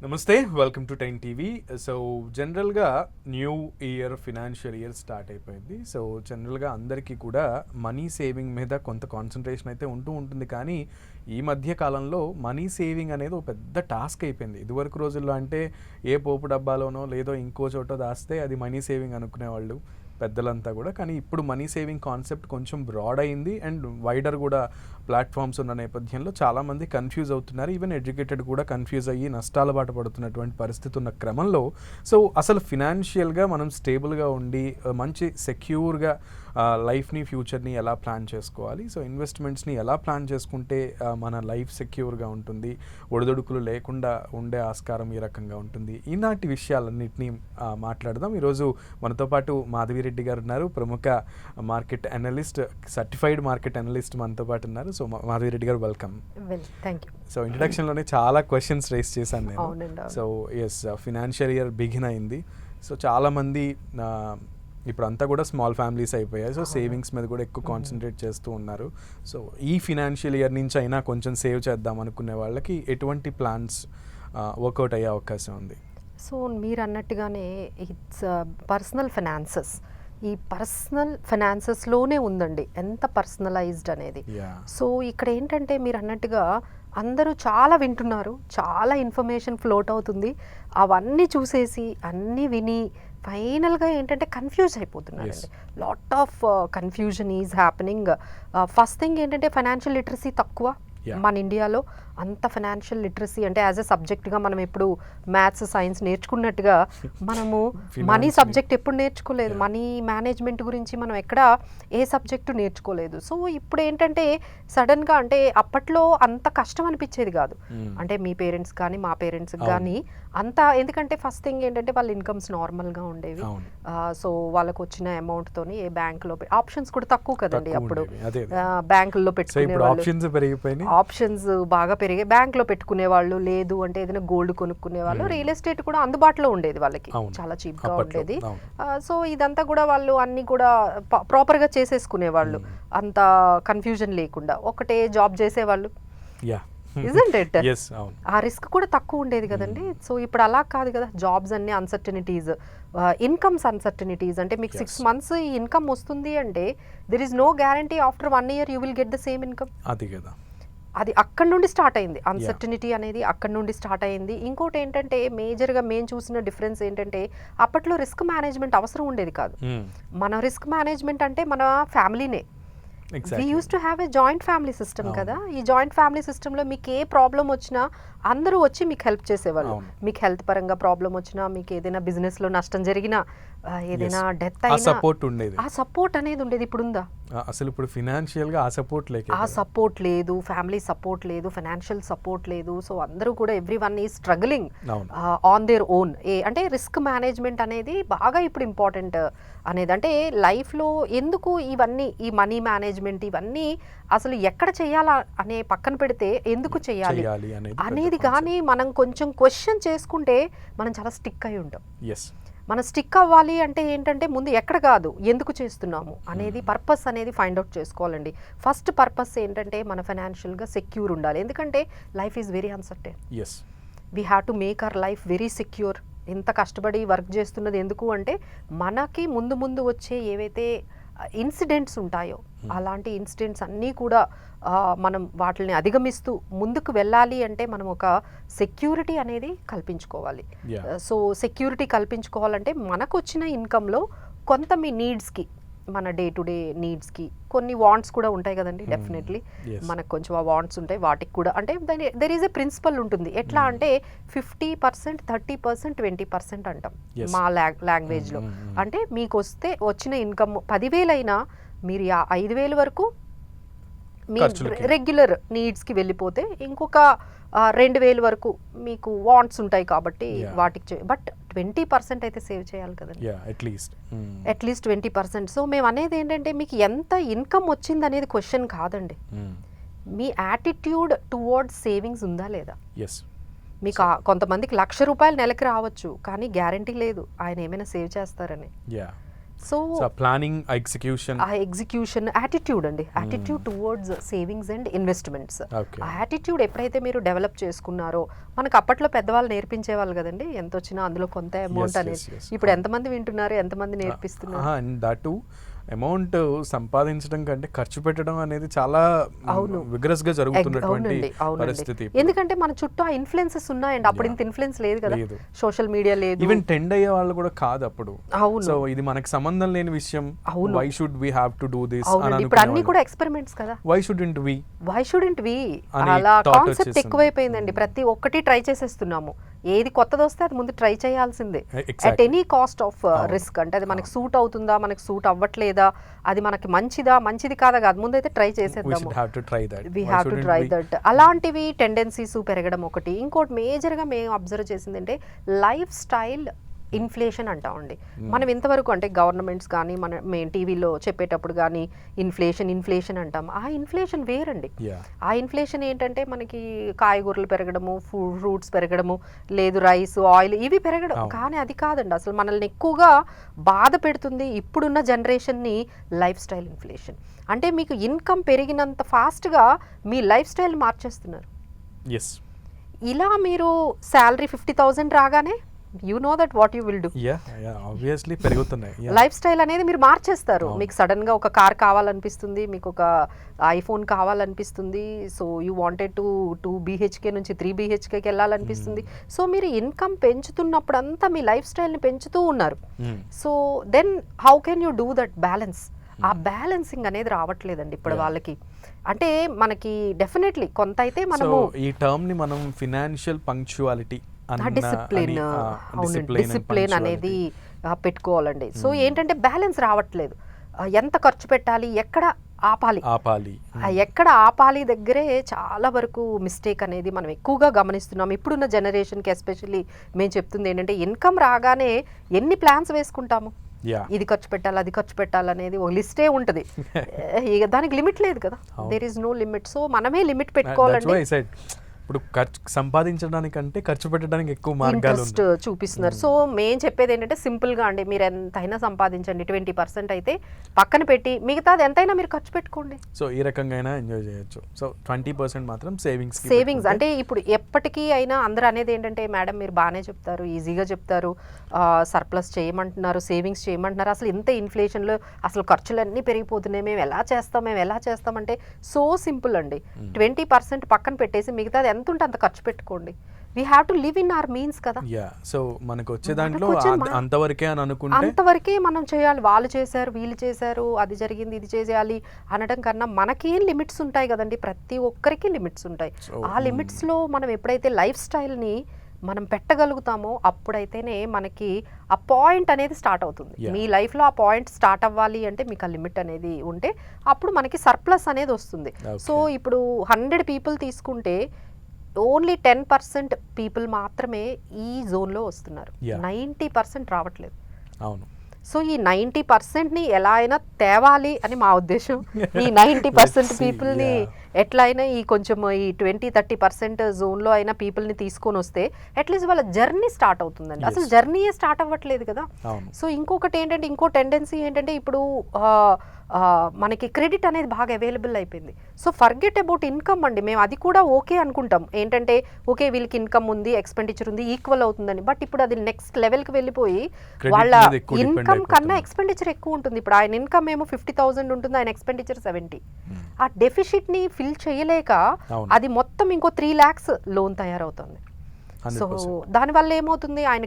నమస్తే, welcome to 10 TV. So జనరల్గా new year financial year start అయిపోయింది. సో జనరల్గా అందరికీ కూడా మనీ సేవింగ్ మీద కొంత కాన్సన్ట్రేషన్ అయితే ఉంటూ ఉంటుంది. కానీ ఈ మధ్య కాలంలో మనీ సేవింగ్ అనేది ఒక పెద్ద టాస్క్ అయిపోయింది. ఇదివరకు రోజుల్లో అంటే ఏ పోపు డబ్బాలోనో లేదో ఇంకో చోటో దాస్తే అది మనీ సేవింగ్ అనుకునేవాళ్ళు పెద్దలంతా కూడా. కానీ ఇప్పుడు మనీ సేవింగ్ కాన్సెప్ట్ కొంచెం బ్రాడ్ అయింది అండ్ వైడర్ కూడా ప్లాట్ఫామ్స్ ఉన్న నేపథ్యంలో చాలామంది కన్ఫ్యూజ్ అవుతున్నారు. ఈవెన్ ఎడ్యుకేటెడ్ కూడా కన్ఫ్యూజ్ అయ్యి నష్టాల బాట పడుతున్నటువంటి పరిస్థితి ఉన్న క్రమంలో సో అసలు ఫినాన్షియల్గా మనం స్టేబుల్గా ఉండి మంచి సెక్యూర్గా లైఫ్ని ఫ్యూచర్ని ఎలా ప్లాన్ చేసుకోవాలి, సో ఇన్వెస్ట్మెంట్స్ని ఎలా ప్లాన్ చేసుకుంటే మన లైఫ్ సెక్యూర్గా ఉంటుంది, ఒడిదొడుకులు లేకుండా ఉండే ఆస్కారం ఈ రకంగా ఉంటుంది, ఈనాటి విషయాలన్నింటినీ మాట్లాడదాం. ఈరోజు మనతో పాటు మాధవిరెడ్డి గారు ఉన్నారు, ప్రముఖ market analyst, certified market analyst మనతో పాటు ఉన్నారు. సో మాధవిరెడ్డి గారు వెల్కమ్. Thank you. సో ఇంట్రడక్షన్లోనే చాలా క్వశ్చన్స్ రేస్ చేశాను నేను. So yes, financial year begin అయింది. సో చాలామంది ఇప్పుడు అంతా కూడా స్మాల్ ఫ్యామిలీస్ అయిపోయాయి. సో సేవింగ్స్ మీద కూడా ఎక్కువ కాన్సన్ట్రేట్ చేస్తూ ఉన్నారు. సో ఈ ఫినాన్షియల్ ఇయర్ నుంచి అయినా కొంచెం సేవ్ చేద్దాం అనుకునే వాళ్ళకి ఎటువంటి ప్లాన్స్ వర్కౌట్ అయ్యే అవకాశం ఉంది? సో మీరు అన్నట్టుగానే ఇట్స్ పర్సనల్ ఫైనాన్సెస్. ఈ పర్సనల్ ఫైనాన్సెస్లోనే ఉందండి ఎంత పర్సనలైజ్డ్ అనేది. సో ఇక్కడ ఏంటంటే మీరు అన్నట్టుగా అందరూ చాలా వింటున్నారు, చాలా ఇన్ఫర్మేషన్ ఫ్లోట్ అవుతుంది, అవన్నీ చూసేసి అన్నీ విని ఫైనల్గా ఏంటంటే కన్ఫ్యూజ్ అయిపోతున్నారండి. Lot of confusion is happening. First thing ఏంటంటే ఫైనాన్షియల్ లిటరసీ తక్కువ మన ఇండియాలో. అంత ఫైనాన్షియల్ లిటరసీ అంటే యాజ్ ఎ సబ్జెక్ట్గా మనం ఎప్పుడు మ్యాథ్స్ సైన్స్ నేర్చుకున్నట్టుగా మనము మనీ సబ్జెక్ట్ ఎప్పుడు నేర్చుకోలేదు. మనీ మేనేజ్మెంట్ గురించి మనం ఎక్కడ ఏ సబ్జెక్టు నేర్చుకోలేదు. సో ఇప్పుడు ఏంటంటే సడన్గా అంటే అప్పట్లో అంత కష్టం అనిపించేది కాదు. అంటే మీ పేరెంట్స్ కానీ మా పేరెంట్స్ కానీ అంత, ఎందుకంటే ఫస్ట్ థింగ్ ఏంటంటే వాళ్ళ ఇన్కమ్స్ నార్మల్గా ఉండేవి. సో వాళ్ళకు వచ్చిన అమౌంట్తోని ఏ బ్యాంకులో ఆప్షన్స్ కూడా తక్కువ కదండి అప్పుడు, బ్యాంకుల్లో పెట్టుకునే ఆప్షన్స్ బాగా పెరిగే, బ్యాంక్లో పెట్టుకునే వాళ్ళు, లేదు అంటే ఏదైనా గోల్డ్ కొనుక్కునే వాళ్ళు, రియల్ ఎస్టేట్ కూడా అందుబాటులో ఉండేది వాళ్ళకి, చాలా చీప్గా ఉండేది. సో ఇదంతా కూడా వాళ్ళు అన్ని కూడా ప్రాపర్గా చేసేసుకునేవాళ్ళు, అంత కన్ఫ్యూజన్ లేకుండా ఒకటే జాబ్ చేసేవాళ్ళు. Isn't it? ఆ రిస్క్ కూడా తక్కువ ఉండేది కదండి. సో ఇప్పుడు అలా కాదు కదా, జాబ్స్ అన్ని అన్సర్టనిటీస్, ఇన్కమ్స్ అన్సర్టనిటీస్. అంటే మీకు 6 months ఈ ఇన్కమ్ వస్తుంది అంటే there is no guarantee after 1 year you will get the same income. అది కదా, అది అక్కడి నుండి స్టార్ట్ అయింది, అన్సర్టనిటీ అనేది అక్కడి నుండి స్టార్ట్ అయింది. ఇంకోటి ఏంటంటే మేజర్గా మేము చూసిన డిఫరెన్స్ ఏంటంటే అప్పట్లో రిస్క్ మేనేజ్మెంట్ అవసరం ఉండేది కాదు. మన రిస్క్ మేనేజ్మెంట్ అంటే మన ఫ్యామిలీనే. We use to have a joint family system కదా. ఈ జాయింట్ ఫ్యామిలీ సిస్టంలో మీకు ఏ ప్రాబ్లం వచ్చినా అందరూ వచ్చి మీకు హెల్ప్ చేసేవాళ్ళు. మీకు హెల్త్ పరంగా ప్రాబ్లం వచ్చినా, మీకు ఏదైనా బిజినెస్లో నష్టం జరిగినా, ఏదైనా డెత్ అయినా ఆ సపోర్ట్ అనేది ఉండేది. ఇప్పుడు ఉందా? అసలు ఇప్పుడు ఫినాన్షియల్గా ఆ సపోర్ట్ లేదు, ఫ్యామిలీ సపోర్ట్ లేదు, ఫైనాన్షియల్ సపోర్ట్ లేదు. సో అందరూ కూడా ఎవ్రీ వన్ ఈ స్ట్రగ్లింగ్ ఆన్ దేర్ ఓన్. అంటే రిస్క్ మేనేజ్మెంట్ అనేది బాగా ఇప్పుడు ఇంపార్టెంట్ అనేది. అంటే లైఫ్లో ఎందుకు ఇవన్నీ, ఈ మనీ మేనేజ్మెంట్ ఇవన్నీ అసలు ఎక్కడ చేయాలా అనే పక్కన పెడితే ఎందుకు చేయాలి అనేది కానీ మనం కొంచెం క్వశ్చన్ చేసుకుంటే మనం చాలా స్టిక్ అయి ఉంటాం. మనం స్టిక్ అవ్వాలి అంటే ఏంటంటే ముందు ఎక్కడ కాదు, ఎందుకు చేస్తున్నాము అనేది పర్పస్ అనేది ఫైండ్ అవుట్ చేసుకోవాలండి. ఫస్ట్ పర్పస్ ఏంటంటే మన ఫైనాన్షియల్గా సెక్యూర్ ఉండాలి. ఎందుకంటే life is very uncertain. We have to make our life very secure. ఇంత కష్టపడి వర్క్ చేస్తున్నది ఎందుకు అంటే మనకి ముందు ముందు వచ్చే ఏవైతే ఇన్సిడెంట్స్ ఉంటాయో అలాంటి ఇన్సిడెంట్స్ అన్నీ కూడా మనం వాటిని అధిగమిస్తూ ముందుకు వెళ్ళాలి అంటే మనం ఒక సెక్యూరిటీ అనేది కల్పించుకోవాలి. సో సెక్యూరిటీ కల్పించుకోవాలంటే మనకు వచ్చిన ఇన్కంలో కొంత మీ నీడ్స్కి, మన డే టు డే నీడ్స్కి కొన్ని వాంట్స్ కూడా ఉంటాయి కదండి. డెఫినెట్లీ మనకు కొంచెం ఆ వాంట్స్ ఉంటాయి, వాటికి కూడా అంటే దెర్ ఈజ్ ఎ ప్రిన్సిపల్ ఉంటుంది. ఎట్లా అంటే 50%, 30%, 20% అంటాం మా లాంగ్వేజ్లో. అంటే మీకు వచ్చిన ఇన్కమ్ 10,000 అయినా మీరు 5,000 వరకు మీ రెగ్యులర్ నీడ్స్కి వెళ్ళిపోతే ఇంకొక 2,000 వరకు మీకు వాంట్స్ ఉంటాయి కాబట్టి వాటికి, బట్ 20% అయితే సేవ్ చేయాలి కదండి, అట్లీస్ట్ 20%. సో మేము అనేది ఏంటంటే మీకు ఎంత ఇన్కమ్ వచ్చింది అనేది క్వశ్చన్ కాదండి, మీ యాటిట్యూడ్ టువర్డ్స్ సేవింగ్స్ ఉందా లేదా. మీకు కొంతమందికి 1,00,000 రూపాయలు నెలకి రావచ్చు కానీ గ్యారంటీ లేదు ఆయన ఏమైనా సేవ్ చేస్తారని. సో ప్లానింగ్, ఎగ్జిక్యూషన్, ఆ ఎగ్జిక్యూషన్, యాటిట్యూడ్ అండి, attitude towards savings and investments. ఆ యాటిట్యూడ్ ఎప్పుడైతే మీరు డెవలప్ చేసుకున్నారో, మనకు అప్పట్లో పెద్దవాళ్ళు నేర్పించేవాళ్ళు కదండి, ఎంత వచ్చినా అందులో కొంత అమౌంట్ అనేది. ఇప్పుడు ఎంతమంది వింటున్నారు, ఎంతమంది నేర్పిస్తున్నారు? అండ్ దట్ అమౌంట్ సంపాదించడం కంటే ఖర్చు పెట్టడం అనేది చాలా విగ్రస్ గా జరుగుతున్నటువంటి పరిస్థితి. ఎందుకంటే మన చుట్టూ ఆ ఇన్ఫ్లుయెన్సెస్ ఉన్నాయండి, అప్పుడు ఇంత ఇన్ఫ్లుయెన్స్ లేదు కదా, సోషల్ మీడియా లేదు, ఈవెన్ ట్రెండ్ అయ్యే వాళ్ళు కూడా కాదు అప్పుడు. అవును. సో ఇది మనకి సంబంధం లేని విషయం, why should we have to do this అని. ఇప్పుడు అన్ని కూడా ఎక్స్పెరిమెంట్స్ కదా, వై షుడెంట్ వి అలా కాన్సెప్ట్ ఎక్కువైపోయిందండి. ప్రతి ఒక్కటి ట్రై చేసేస్తున్నాము, ఏది కొత్తది వస్తే అది ముందు ట్రై చేయాల్సిందే, at any cost of risk. అంటే అది మనకి సూట్ అవుతుందా, మనకి సూట్ అవ్వట్లేదా, అది మనకి మంచిది కాదా కాదు, ముందు అయితే ట్రై చేసేద్దాము, we have to try that. అలాంటివి టెండెన్సీస్ పెరగడం ఒకటి. ఇంకోటి మేజర్గా మేము అబ్జర్వ్ చేసింది అంటే లైఫ్ స్టైల్ ఇన్ఫ్లేషన్ అంటామండి. మనం ఇంతవరకు అంటే గవర్నమెంట్స్ కానీ మేము టీవీలో చెప్పేటప్పుడు కానీ ఇన్ఫ్లేషన్ అంటాం. ఆ ఇన్ఫ్లేషన్ వేరండి. ఆ ఇన్ఫ్లేషన్ ఏంటంటే మనకి కాయగూరలు పెరగడము, ఫ్రూట్స్ పెరగడము, లేదు రైస్, ఆయిల్ ఇవి పెరగడం. కానీ అది కాదండి, అసలు మనల్ని ఎక్కువగా బాధ పెడుతుంది ఇప్పుడున్న జనరేషన్ని లైఫ్ స్టైల్ ఇన్ఫ్లేషన్. అంటే మీకు ఇన్కమ్ పెరిగినంత ఫాస్ట్గా మీ లైఫ్ స్టైల్ మార్చేస్తున్నారు. ఇలా మీరు శాలరీ 50,000 రాగానే you know that what you will do. Obviously పెరుగుతున్నాయి. లైఫ్ స్టైల్ అనేది మీరు మార్చేస్తారు. మీకు సడన్ గా ఒక కార్ కావాలనిపిస్తుంది, మీకు ఒక ఐఫోన్ కావాలనిపిస్తుంది, so you wanted to 2 BHK నుంచి 3 BHKకి వెళ్ళాలనిపిస్తుంది. సో మీరు ఇన్కమ్ పెంచుతున్నప్పుడంతా మీ లైఫ్ స్టైల్ని పెంచుతూ ఉన్నారు. So then how can you do that balance? ఆ బ్యాలెన్సింగ్ అనేది రావట్లేదండి ఇప్పుడు వాళ్ళకి. అంటే మనకి డెఫినెట్లీ కొంత అయితే మనము ఈ టర్మ్ ని మనం ఫినాన్షియల్ పంక్చువాలిటీ, డిసిప్లిన్ అనేది పెట్టుకోవాలండి. సో ఏంటంటే బ్యాలెన్స్ రావట్లేదు. ఎంత ఖర్చు పెట్టాలి, ఎక్కడ ఆపాలి, ఎక్కడ ఆపాలి దగ్గరే చాలా వరకు మిస్టేక్ అనేది మనం ఎక్కువగా గమనిస్తున్నాం ఇప్పుడున్న జనరేషన్కి. ఎస్పెషల్లీ మేము చెప్తుంది ఏంటంటే ఇన్కమ్ రాగానే ఎన్ని ప్లాన్స్ వేసుకుంటాము, ఇది ఖర్చు పెట్టాలి, అది ఖర్చు పెట్టాలనేది ఒక లిస్టే ఉంటుంది. ఇక దానికి లిమిట్ లేదు కదా, there is no limit. So మనమే లిమిట్ పెట్టుకోవాలండి. ఇప్పుడు సంపాదించడానికంటే ఖర్చు పెట్టడానికి ఎక్కువ మార్గాలు చూపిస్తున్నారు. సో మేము చెప్పేది ఏంటంటే సింపుల్గా అండి, మీరు ఎంతైనా సంపాదించండి, 20% అయితే పక్కన పెట్టి మిగతాది ఎంతైనా మీరు ఖర్చు పెట్టుకోండి. సో ఈ రకంగా అయినా ఎంజాయ్ చేయొచ్చు. సో 20% మాత్రం సేవింగ్స్ అంటే ఇప్పుడు ఎప్పటికీ అయినా అందరూ అనేది ఏంటంటే మేడం మీరు బాగానే చెప్తారు, ఈజీగా చెప్తారు, సర్ప్లస్ చేయమంటున్నారు, సేవింగ్స్ చేయమంటున్నారు, అసలు ఇంత ఇన్ఫ్లేషన్లో అసలు ఖర్చులన్నీ పెరిగిపోతున్నాయి, మేము ఎలా చేస్తామంటే సో సింపుల్ అండి. 20% పక్కన పెట్టేసి మిగతాది ఎంత ఉంటే అంత ఖర్చు పెట్టుకోండి. We have to live in our means కదా. సో మనకు వచ్చే దాంట్లో అంతవరకే అని అనుకుంటే అంతవరకే మనం చేయాలి. వాళ్ళు చేశారు, వీళ్ళు చేశారు, అది జరిగింది, ఇది చేయాలి అనడం కన్నా మనకేం లిమిట్స్ ఉంటాయి కదండి, ప్రతి ఒక్కరికి లిమిట్స్ ఉంటాయి. ఆ లిమిట్స్లో మనం ఎప్పుడైతే లైఫ్ స్టైల్ని మనం పెట్టగలుగుతామో అప్పుడైతేనే మనకి ఆ పాయింట్ అనేది స్టార్ట్ అవుతుంది. మీ లైఫ్లో ఆ పాయింట్ స్టార్ట్ అవ్వాలి అంటే మీకు ఆ లిమిట్ అనేది ఉంటే అప్పుడు మనకి సర్ప్లస్ అనేది వస్తుంది. సో ఇప్పుడు 100 people తీసుకుంటే ఓన్లీ 10% పీపుల్ మాత్రమే ఈ జోన్లో వస్తున్నారు, 90% రావట్లేదు. అవును. సో ఈ 90%ని ఎలా అయినా తేవాలి అని మా ఉద్దేశం. ఈ 90% పీపుల్ని ఎట్లా అయినా ఈ కొంచెం ఈ 20-30% జోన్లో అయినా పీపుల్ని తీసుకొని వస్తే అట్లీస్ట్ వాళ్ళ జర్నీ స్టార్ట్ అవుతుందండి. అసలు జర్నీయే స్టార్ట్ అవ్వట్లేదు కదా. సో ఇంకొకటి ఏంటంటే, ఇంకో టెండెన్సీ ఏంటంటే ఇప్పుడు మనకి క్రెడిట్ అనేది బాగా అవైలబుల్ అయిపోయింది. సో ఫర్గెట్ అబౌట్ ఇన్కమ్ అండి. మేము అది కూడా ఓకే అనుకుంటాం, ఏంటంటే ఓకే వీళ్ళకి ఇన్కమ్ ఉంది, ఎక్స్పెండిచర్ ఉంది, ఈక్వల్ అవుతుందని. బట్ ఇప్పుడు అది నెక్స్ట్ లెవెల్కి వెళ్ళిపోయి వాళ్ళ ఇన్కమ్ కన్నా ఎక్స్పెండిచర్ ఎక్కువ ఉంటుంది. ఇప్పుడు ఆయన ఇన్కమ్ ఏమో 50,000 ఉంటుంది, ఆయన ఎక్స్పెండిచర్ 70. ఆ డెఫిసిట్ని ఫిల్ చేయలేక అది మొత్తం ఇంకో 3 lakhs లోన్ తయారవుతుంది. సో దానివల్ల ఏమవుతుంది, ఆయన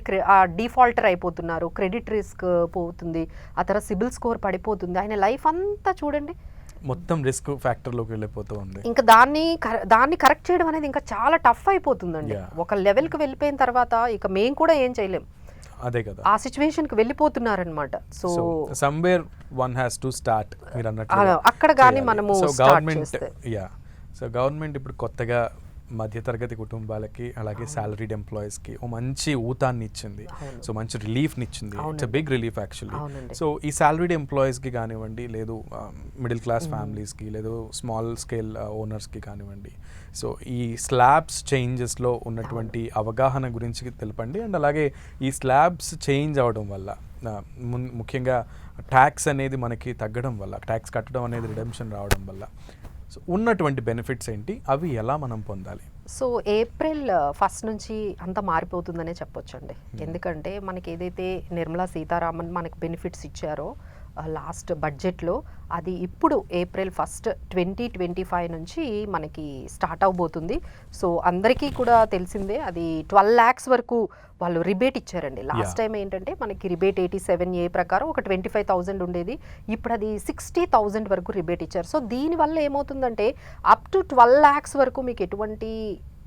డిఫాల్టర్ అయిపోతున్నారు, క్రెడిట్ రిస్క్ పోతుంది, ఆ తర్వాత సిబిల్ స్కోర్ పడిపోతుంది, ఆయన లైఫ్ అంతా చూడండి మొత్తం రిస్క్ ఫ్యాక్టర్లోకి వెళ్ళిపోతూ ఉంది. ఇంకా దాన్ని కరెక్ట్ చేయడం అనేది ఇంకా చాలా టఫ్ అయిపోతుందండి. ఒక లెవెల్కి వెళ్ళిపోయిన తర్వాత ఇక మేము కూడా ఏం చేయలేం. అదే కదా, ఆ సిచ్యువేషన్కి వెళ్ళిపోతున్నారనమాట. So somewhere one has to start, మీరు అన్నట్టు అక్కడ కానీ మనము గవర్నమెంట్ ఇప్పుడు కొత్తగా మధ్యతరగతి కుటుంబాలకి అలాగే సాలరీడ్ ఎంప్లాయీస్కి ఓ మంచి ఊతాన్ని ఇచ్చింది. సో మంచి రిలీఫ్ని ఇచ్చింది. It's big relief actually. So ఈ సాలరీడ్ ఎంప్లాయీస్కి కానివ్వండి, లేదు మిడిల్ క్లాస్ ఫ్యామిలీస్కి, లేదు స్మాల్ స్కేల్ ఓనర్స్కి కానివ్వండి, సో ఈ స్లాబ్స్ చేంజెస్లో ఉన్నటువంటి అవగాహన గురించి తెలపండి. అండ్ అలాగే ఈ స్లాబ్స్ చేంజ్ అవడం వల్ల ముఖ్యంగా ట్యాక్స్ అనేది మనకి తగ్గడం వల్ల, ట్యాక్స్ కట్టడం అనేది రిడెంప్షన్ రావడం వల్ల సో ఉన్నటువంటి బెనిఫిట్స్ ఏంటి, అవి ఎలా మనం పొందాలి? సో ఏప్రిల్ 1 నుంచి అంతా మారిపోతుందనే చెప్పొచ్చండి. ఎందుకంటే మనకి ఏదైతే నిర్మలా సీతారామన్ మనకి బెనిఫిట్స్ ఇచ్చారో లాస్ట్ బడ్జెట్లో, అది ఇప్పుడు ఏప్రిల్ 1, 2025 నుంచి మనకి స్టార్ట్ అవబోతుంది. సో అందరికీ కూడా తెలిసిందే, అది 12 lakhs వరకు వాళ్ళు రిబేట్ ఇచ్చారండి. లాస్ట్ టైం ఏంటంటే మనకి రిబేట్ 87A ప్రకారం ఒక 25,000 ఉండేది, ఇప్పుడు అది 60,000 వరకు రిబేట్ ఇచ్చారు. సో దీనివల్ల ఏమవుతుందంటే అప్ టు 12 lakhs వరకు మీకు ఎటువంటి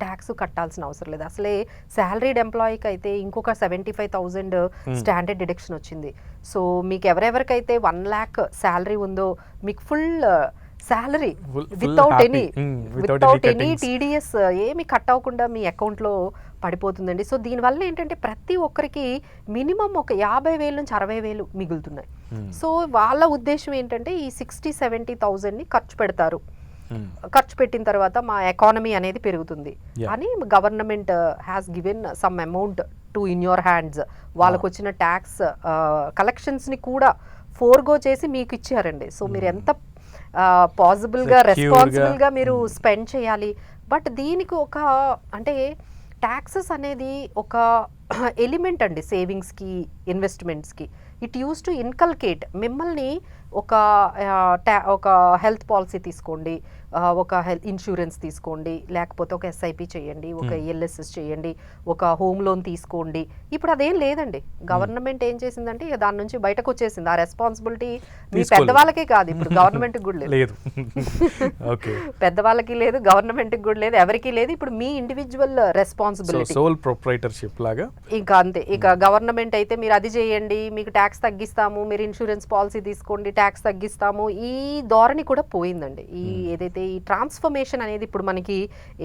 ట్యాక్స్ కట్టాల్సిన అవసరం లేదు. అసలే శాలరీడ్ ఎంప్లాయీకి అయితే ఇంకొక 75,000 స్టాండర్డ్ డిడక్షన్ వచ్చింది. సో మీకు ఎవరెవరికైతే 1 lakh శాలరీ ఉందో మీకు full salary without any TDS ఏమి కట్ అవ్వకుండా మీ అకౌంట్లో పడిపోతుందండి. సో దీనివల్ల ఏంటంటే ప్రతి ఒక్కరికి మినిమం ఒక 50,000 నుంచి 60,000 మిగులుతున్నాయి. సో వాళ్ళ ఉద్దేశం ఏంటంటే ఈ 60-70,000ని ఖర్చు పెడతారు, ఖర్చు పెట్టిన తర్వాత మా ఎకానమీ అనేది పెరుగుతుంది అని government has given some amount to in your hands. వాళ్ళకు వచ్చిన ట్యాక్స్ కలెక్షన్స్ని కూడా ఫోర్గో చేసి మీకు ఇచ్చారండి. సో మీరు ఎంత పాసిబుల్గా రెస్పాన్సిబుల్గా మీరు స్పెండ్ చేయాలి. బట్ దీనికి ఒక అంటే ట్యాక్సెస్ అనేది ఒక ఎలిమెంట్ అండి సేవింగ్స్కి, ఇన్వెస్ట్మెంట్స్కి. ఇట్ యూస్ టు ఇన్కల్కేట్ మిమ్మల్ని ఒక హెల్త్ పాలసీ తీసుకోండి, ఒక హెల్త్ ఇన్సూరెన్స్ తీసుకోండి, లేకపోతే ఒక ఎస్ఐపి చేయండి, ఒక ఎల్ఎస్ఎస్ చేయండి, ఒక హోమ్ లోన్ తీసుకోండి. ఇప్పుడు అదేం లేదండి. గవర్నమెంట్ ఏం చేసిందంటే దాని నుంచి బయటకు వచ్చేసింది. ఆ రెస్పాన్సిబిలిటీ మీ పెద్దవాళ్ళకే కాదు, ఇప్పుడు గవర్నమెంట్కి కూడా లేదు. పెద్దవాళ్ళకి లేదు, గవర్నమెంట్కి కూడా లేదు, ఎవరికి లేదు. ఇప్పుడు మీ ఇండివిజువల్ రెస్పాన్సిబిలిటీ, సోల్ ప్రొప్రైటర్షిప్ లాగా. ఇంకా అంతే. ఇక గవర్నమెంట్ అయితే మీరు అది చేయండి, మీకు ట్యాక్స్ తగ్గిస్తాము, మీరు ఇన్సూరెన్స్ పాలసీ తీసుకోండి, ట్యాక్స్ తగ్గిస్తాము, ఈ ధోరణి కూడా పోయిందండి. ఈ ఏదైతే ఈ ట్రాన్స్ఫర్మేషన్ అనేది ఇప్పుడు మనకి